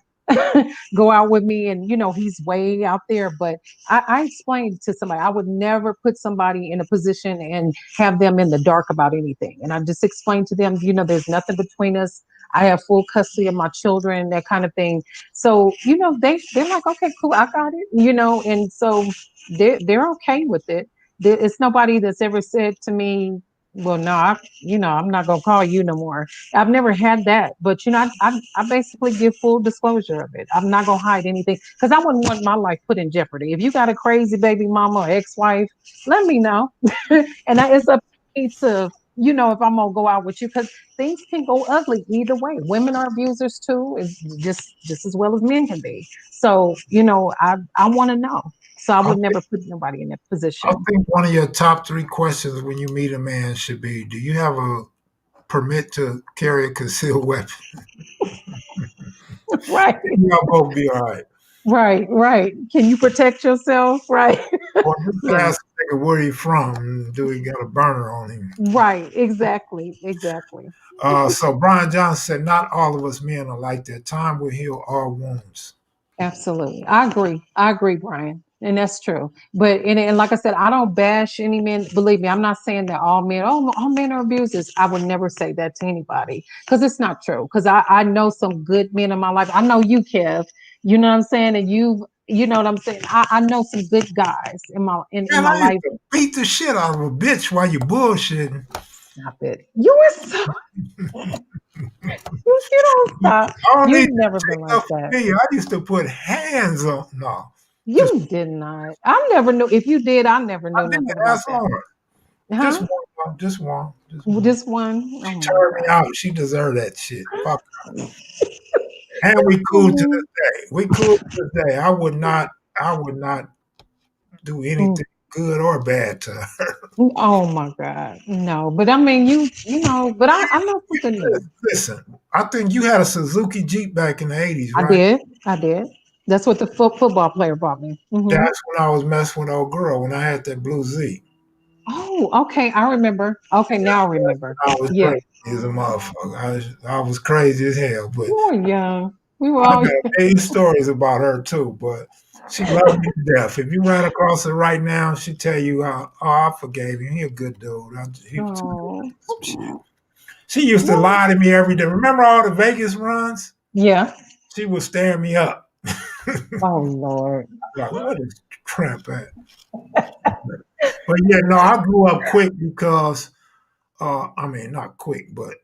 go out with me, and he's way out there, but I explained to somebody I would never put somebody in a position and have them in the dark about anything. And I just explained to them, there's nothing between us. I have full custody of my children, that kind of thing. So, they're like, okay, cool, I got it, and so they're okay with it. It's nobody that's ever said to me, well, no, I'm not gonna call you no more. I've never had that, but I basically give full disclosure of it. I'm not gonna hide anything because I wouldn't want my life put in jeopardy. If you got a crazy baby mama or ex-wife, let me know, and it's up to me to if I'm gonna go out with you, because things can go ugly either way. Women are abusers too, is just as well as men can be. So, I want to know. So I I would never think, put nobody in that I position. think one of your top three questions when you meet a man should be, do you have a permit to carry a concealed weapon? Right, Y'all both be all right. right, right. Can you protect yourself? Right. Or just Yeah. ask a nigga where he from. Do he got a burner on him? Right. Exactly. Exactly. So Brian Johnson said, not all of us men are like that. Time will heal all wounds. Absolutely. I agree. I agree, Brian. And that's true. But and like I said, I don't bash any men. Believe me, I'm not saying that all men are abusers. I would never say that to anybody because it's not true. Because I know some good men in my life. I know you, Kev. You know what I'm saying? And you know what I'm saying? I know some good guys in Man, my I used life. to beat the shit out of a bitch while you bullshitting. Stop it. You were so you don't stop. I don't need You've to never been take like up for that. me. I used to put hands on. No, just You did not. I never knew. If you did, I never I knew didn't nothing about ask that. Lauren. Just Huh? one, just one, just one. This one? Oh She my turned me God. out. She deserved that shit. Fuck. And we cool to this day. We cool to this day. I would not do Mm. anything good or bad to her. Oh my God. No, but I mean, but I know some good men. Listen, I think you had a Suzuki Jeep back in the 80s, I right? did. I did. That's what the football player brought me. That's when I was messing with old girl when I had that blue Z. Oh, okay. I remember. Okay, now I remember. I was Yeah. crazy as a motherfucker. I was crazy as hell, but We were young. We were I all got many stories about her too. But she loved me to death. If you ran across her right now, she'd tell you how, oh, I forgave him. He a good dude. He was Oh. some shit. She used to Well, lie to me every day. Remember all the Vegas runs? yeah. She would stare me up. Oh Lord. Like, what is crap at? But yeah, no, I grew up quick because, I mean, not quick, but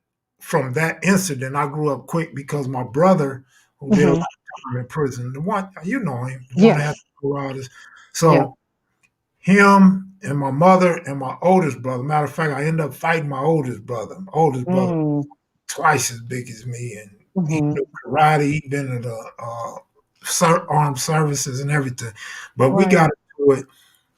from that incident, I grew up quick because my brother, who did a lot Hmm. of time in prison, the one, you know him, the one that Yeah. had the garages. Yeah. So him and my mother and my oldest brother, matter of fact, I ended up fighting my oldest brother. My oldest brother, Mm. twice as big as me, and he Hmm. knew karate. He'd been in the armed services and everything. But we Right. got into it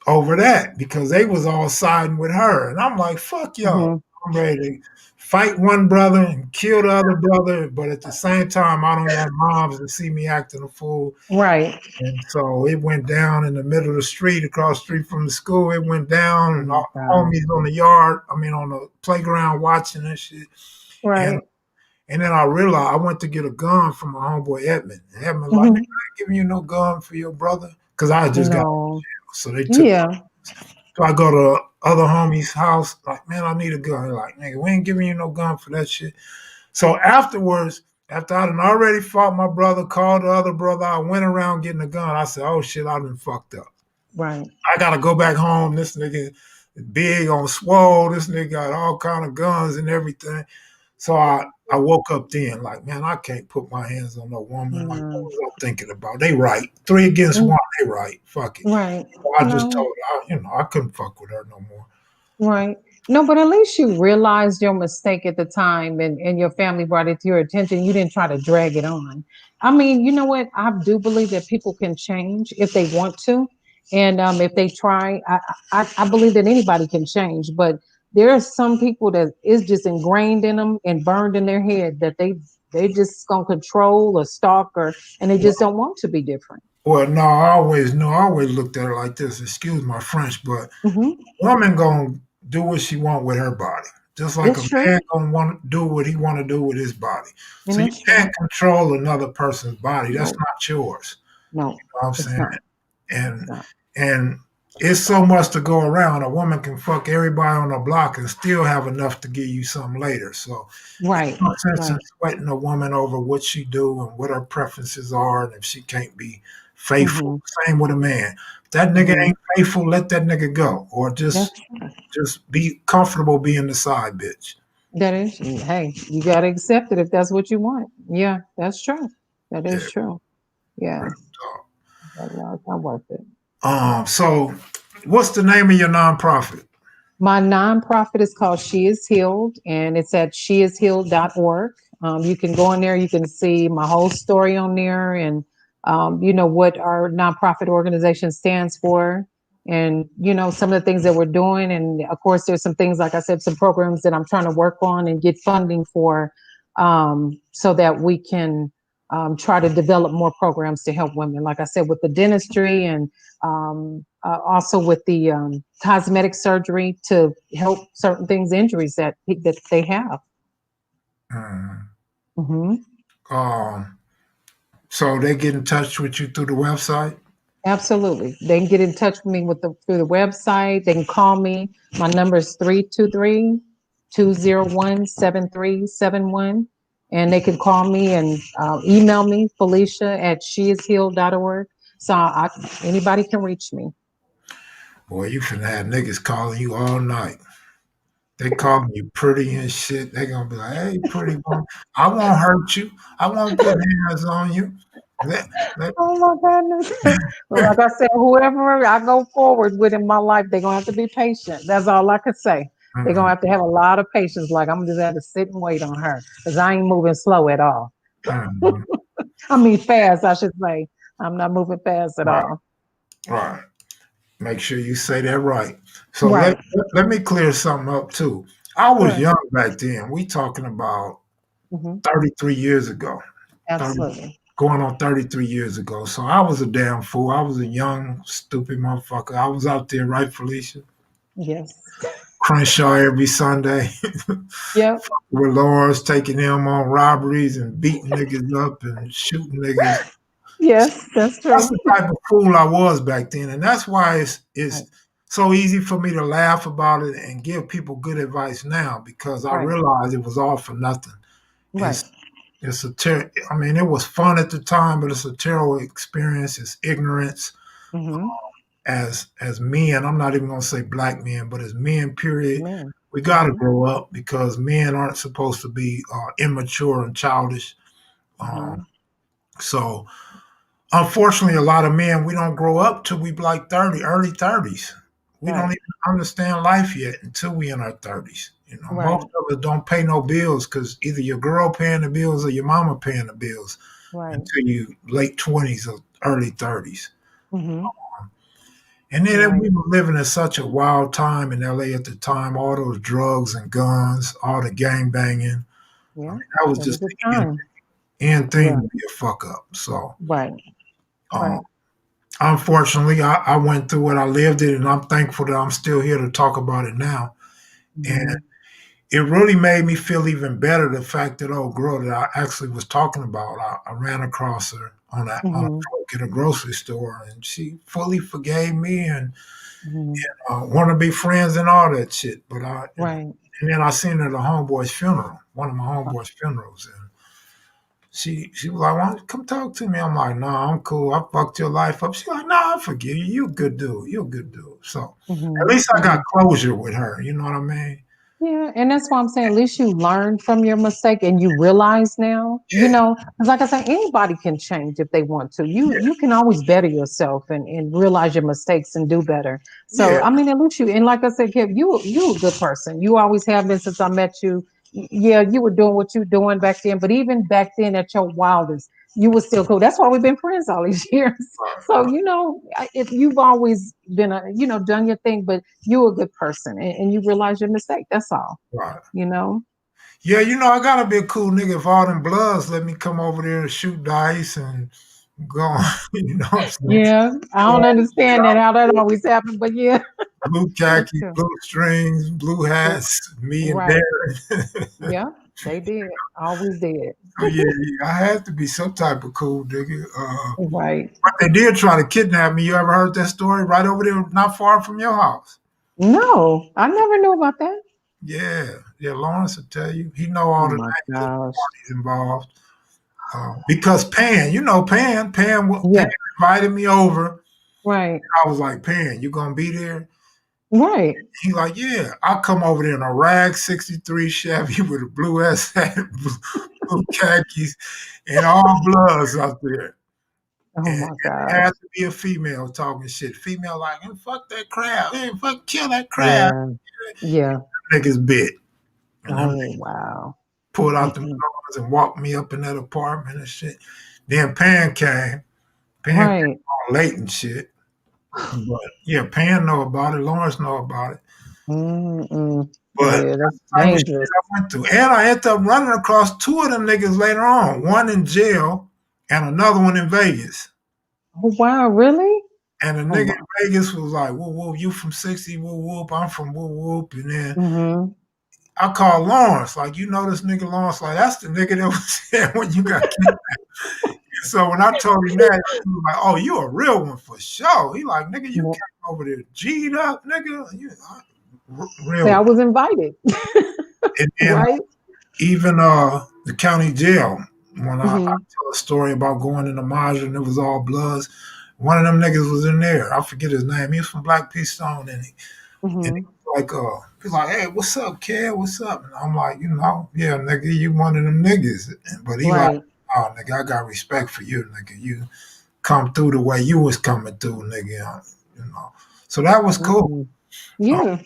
over that because they was all siding with her. And I'm like, fuck y'all. Hmm. I'm ready to fight one brother and kill the other brother, but at the same time, I don't want moms to see me acting a fool. Right. And so it went down in the middle of the street, across the street from the school. It went down, Oh and my all the God. homies on the yard, I mean, on the playground watching that shit. And Right. and then I realized I went to get a gun from my homeboy Edmund. And Edmund like, nigga, I Hmm. ain't giving you no gun for your brother. Because I had just got, No. so they took. Yeah. So I go to other homie's house, like, man, I need a gun. They're like, nigga, we ain't giving you no gun for that shit. So afterwards, after I done already fought my brother, called the other brother, I went around getting a gun. I said, oh shit, I've been fucked up. Right. I gotta go back home. This nigga is big on swole. This nigga got all kind of guns and everything. So I woke up then, like, man, I can't put my hands on no woman. Like, what Mm. was I thinking about? They right. Three against Mm. one, they right. Fuck it. Right. So I just No. told her, I couldn't fuck with her no more. Right. No, but at least you realized your mistake at the time and your family brought it to your attention. You didn't try to drag it on. I mean, you know what? I do believe that people can change if they want to. And if they try, I believe that anybody can change. But there are some people that is just ingrained in them and burned in their head that they just gonna control or stalk or and they just don't want to be different. Well, no, I always knew. I always looked at her like this. Excuse my French, but Hmm. woman gonna do what she want with her body, just like a It's true. man gonna want to do what he want to do with his body. And So you it's true. can't control another person's body. That's No, not yours. no, You know what I'm it's saying? not. It's And not. and it's so much to go around. A woman can fuck everybody on the block and still have enough to give you something later. So it's Right. no sense in Right. sweating a woman over what she do and what her preferences are, and if she can't be faithful. Hmm. Same with a man. If that nigga Hmm. ain't faithful, let that nigga go, or That's just be comfortable being the side bitch. that is. Hey, you gotta accept it if that's what you want. Yeah, that's true. That Yeah. is true. Real Yes, talk. but no, it's not worth it. So what's the name of your nonprofit? My nonprofit is called She Is Healed, and it's at sheishealed.org. You can go in there, you can see my whole story on there, and what our nonprofit organization stands for, and some of the things that we're doing. And of course, there's some things, like I said, some programs that I'm trying to work on and get funding for, so that we can try to develop more programs to help women. Like I said, with the dentistry and also with the cosmetic surgery to help certain things, injuries that they have. Mm. Hmm. So they get in touch with you through the website? Absolutely. They can get in touch with me through the website. They can call me. My number is 323-201-7371. And they can call me and email me, Felicia at sheishealed.org. So anybody can reach me. Boy, you finna have niggas calling you all night. They calling you pretty and shit. They gonna be like, "Hey, pretty woman, I won't hurt you. I won't put hands on you." Let, let, Oh my goodness. Well, like I said, whoever I go forward with in my life, they're gonna have to be patient. That's all I could say. They're gonna mm, have to have a lot of patience. Like I'm just have to sit and wait on her because I ain't moving slow at all. mm, I mean fast, I should say. I'm not moving fast at right, all. right. Make sure you say that right. So let Right. let me clear something up too. I was Sure. young back then. We talking about Hmm. 33 years ago. 30, Absolutely. going on 33 years ago. So I was a damn fool. I was a young, stupid motherfucker. I was out there, right, Felicia? Yes. Crenshaw every Sunday Yep. with Lawrence, taking them on robberies and beating niggas up and shooting niggas. Yes, that's That's true. the type of fool I was back then. And that's why it's Right. so easy for me to laugh about it and give people good advice now because I Right. realize it was all for nothing. Right. It's I mean, it was fun at the time, but it's a terrible experience. It's ignorance Hmm. as men. I'm not even gonna say black men, but as men, period. Man. We got to Hmm. grow up because men aren't supposed to be immature and childish. Hmm. Um, so, unfortunately, a lot of men we don't grow up till we like 30, early 30s. We don't Right. even understand life yet until we in our 30s. Most Right. of us don't pay no bills because either your girl paying the bills or your mama paying the bills Right. until you late 20s or early 30s. Hmm. And then Right. we were living in such a wild time in LA at the time, all those drugs and guns, all the gang banging. I Yeah. mean, that was It was just a the time. end thing Yeah. to be a fuck up. So, Right. um, Right. unfortunately, I went through it, I lived it, and I'm thankful that I'm still here to talk about it now. And Hmm. it really made me feel even better the fact that old girl that I actually was talking about, I ran across her on a Hmm. truck at a grocery store, and she fully forgave me and Hmm. want to be friends and all that shit. But Right. and then I seen her at a homeboy's funeral, one of my homeboy's funerals, and she was like, "Why don't you come talk to me?" I'm like, "Nah, I'm cool. I fucked your life up." She's like, "Nah, I forgive you. You a good dude. You a good dude." So at Hmm. least I got Hmm. closure with her. You know what I mean? Yeah, and that's why I'm saying at least you learned from your mistake and you realize now, Yeah, 'cause like I said, anybody can change if they want to. You can always better yourself and realize your mistakes and do better. So yeah, I mean, at least you, and like I said, Kev, you a good person. You always have been since I met you. Yeah, you were doing what you were doing back then, but even back then at your wildest, you were still cool. That's why we've been friends all these years. So if you've always been done your thing, but you're a good person and you realize your mistake. That's all, right. you know? Yeah, I gotta be a cool nigga if all them bloods let me come over there and shoot dice and go on. You know what I'm saying? Yeah, I Go don't on, get understand that, out how that always happens, but yeah, blue that's khakis, true. blue strings, blue Yeah, hats, me and right. Darren. Yeah, they did. Always did. So yeah, I had to be some type of cool nigga. Right. But they did try to kidnap me. You ever heard that story? Right over there, not far from your house. No, I never knew about that. Yeah, yeah. Lawrence will tell you. He know Oh all the my names of the gosh. parties involved. Because Pan, Pan Yeah, invited me over. right. I was like, Pan, you gonna be there? Right. He like, yeah. I come over there in a rag '63 Chevy with a blue S hat, blue khakis, and all bloods out there. Oh And my it gosh. had to be a female talking shit. Female like, hey, fuck that crab. Hey, fuck, kill that crab. Yeah. Yeah. Niggas bit. And them Oh, wow. pulled out the Mm-mm. guns and walked me up in that apartment and shit. Then Pan came. Pan came Right. on late and shit. But yeah, Pan know about it. Lawrence know about it. Mm-mm. But Yeah, that's that's the type of shit dangerous. I went through. And I ended up running across two of them niggas later on. One in jail and another one in Vegas. Oh, wow. Really? And the Oh, nigga wow. in Vegas was like, whoop, whoop, you from 60, whoop, whoop, I'm from whoop, whoop. And then Mm-hmm. I called Lawrence, like, you know this nigga Lawrence, like, that's the nigga that was there when you got kidnapped. So when I told him that, he was like, oh, you a real one for sure. He like, nigga, you Well, came over there G'd up, nigga. You, say I real. was invited. And then Right? even the county jail, when I Mm-hmm. tell a story about going in the Maja and it was all bloods, one of them niggas was in there. I forget his name. He was from Black Peace Stone, and he Mm-hmm. was like, he's like, hey, what's up, kid? What's up? And I'm like, yeah, nigga, you one of them niggas. But he like, Right. oh, nigga, I got respect for you, nigga. You come through the way you was coming through, nigga. So that was cool. Mm-hmm. Yeah,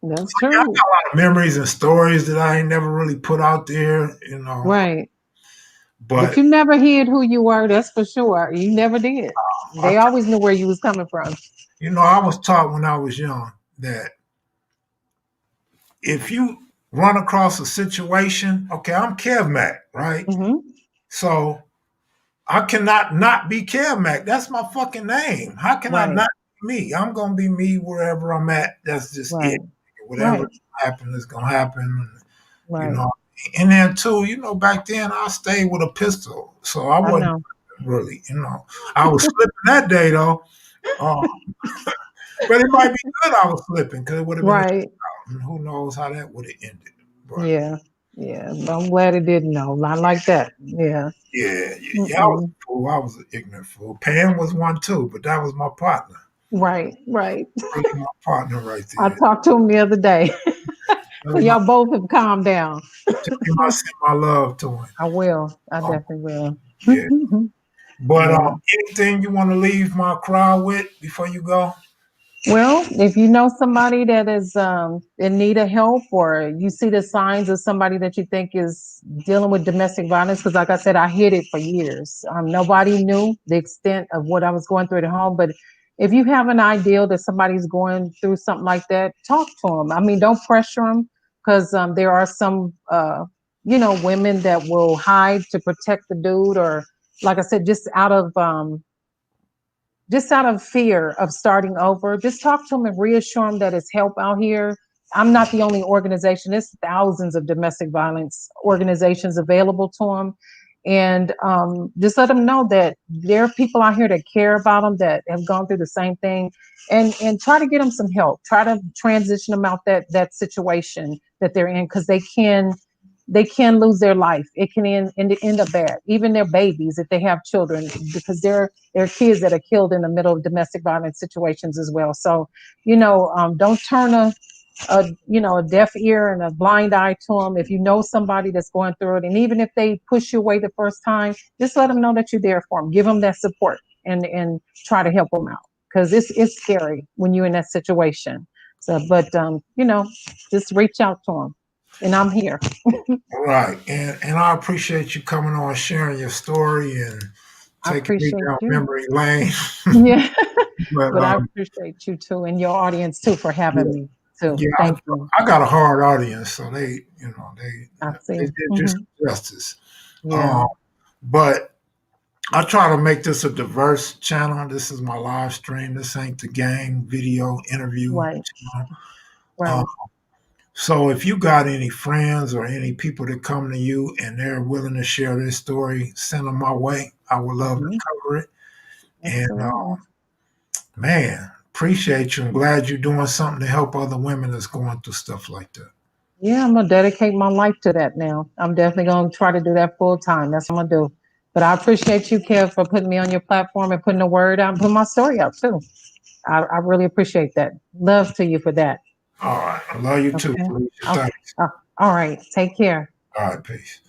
that's Yeah, I true. got a lot of memories and stories that I ain't never really put out there. Right. But But you never hid who you were, that's for sure. You never did. I, They always knew where you was coming from. I was taught when I was young that if you run across a situation, okay, I'm KevMac, right? Mm-hmm. So I cannot not be KevMac. That's my fucking name. How can I Right. not be me? I'm gonna be me wherever I'm at. That's just it. Right. Whatever Right. happens is gonna happen. You Right. know. And then too, back then I stayed with a pistol, so I I wasn't know. really. I was slipping that day though. Uh, but it might be good I was slipping because it would have been Right. and who knows how that would have ended. But Yeah. Yeah. But I'm glad it didn't know. Not like that. Yeah. yeah, I was Mm-mm. a fool. I was an ignorant fool. Pam was one too, but that was my partner. Right. Right. Really my partner right I there. talked to him the other day. Tell So him I, y'all both have calmed down. tell him I send my love to him. I will. I Um, definitely will. yeah. But Yeah. anything you want to leave my crowd with before you go? Well, if you know somebody that is in need of help, or you see the signs of somebody that you think is dealing with domestic violence, because like I said, I hid it for years. Nobody knew the extent of what I was going through at home. But if you have an idea that somebody's going through something like that, talk to them. I mean, don't pressure them, because there are some, women that will hide to protect the dude, or like I said, just out of fear of starting over, just talk to them and reassure them that it's help out here. I'm not the only organization. There's thousands of domestic violence organizations available to them. And just let them know that there are people out here that care about them, that have gone through the same thing, and try to get them some help. Try to transition them out that situation that they're in, because they can lose their life. It can end up bad. Even their babies, if they have children, because there are kids that are killed in the middle of domestic violence situations as well. So, don't turn a deaf ear and a blind eye to them. If you know somebody that's going through it, and even if they push you away the first time, just let them know that you're there for them. Give them that support, and try to help them out, because it's scary when you're in that situation. So, but just reach out to them, and I'm here. Right. And I appreciate you coming on, sharing your story and I taking me appreciate down you. memory lane. Yeah, but but I appreciate you too, and your audience too, for having yeah, me too. yeah, Thank you. I got a hard audience, so they I see. did you Hmm. some justice. Yeah. Um, but I try to make this a diverse channel. This is my live stream. This ain't the game video interview Right. channel. Um, Right. so if you got any friends or any people that come to you and they're willing to share their story, send them my way. I would love to Mhm. cover it. And Absolutely. man, appreciate you. I'm glad you're doing something to help other women that's going through stuff like that. Yeah, I'm gonna dedicate my life to that now. I'm definitely gonna try to do that full time. That's what I'm gonna do. But I appreciate you, Kev, for putting me on your platform and putting the word out and putting my story out too. I really appreciate that. Love to you for that. All right. I love you too, Okay. Felicia. Okay. Thanks. All right. Take care. All right, peace.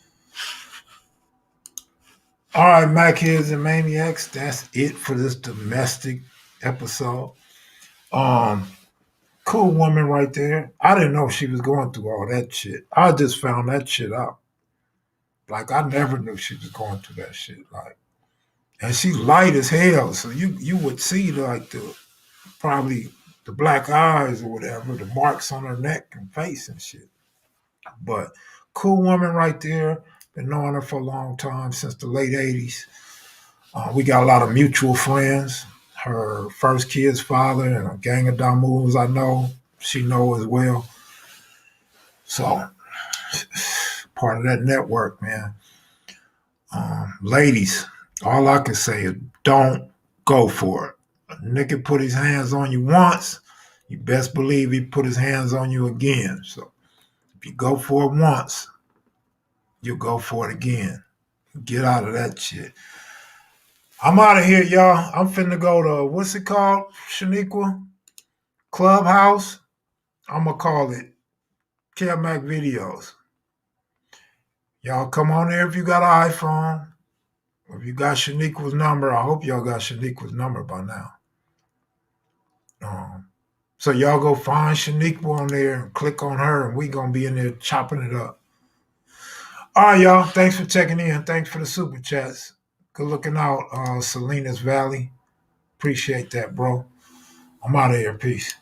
All right, Mac Kids and Maniacs. That's it for this domestic episode. Um, Cool woman right there. I didn't know she was going through all that shit. I just found that shit out. Like I never knew she was going through that shit. Like, and she light as hell, so you would see like the probably the black eyes or whatever, the marks on her neck and face and shit. But cool woman right there. Been knowing her for a long time, since the late '80s. We got a lot of mutual friends. Her first kid's father and a gang of Damus I know, she know as well. So part of that network, man. Ladies, all I can say is don't go for it. A nigga put his hands on you once, you best believe he put his hands on you again. So if you go for it once, you'll go for it again. Get out of that shit. I'm out of here, y'all. I'm finna go to, what's it called, Shaniqua? Clubhouse? I'm gonna call it kevmacvideos. Y'all come on there if you got an iPhone. If you got Shaniqua's number, I hope y'all got Shaniqua's number by now. So y'all go find Shaniqua on there and click on her, and we gonna be in there chopping it up. All right, y'all. Thanks for checking in. Thanks for the super chats. Good looking out, Salinas Valley. Appreciate that, bro. I'm out of here. Peace.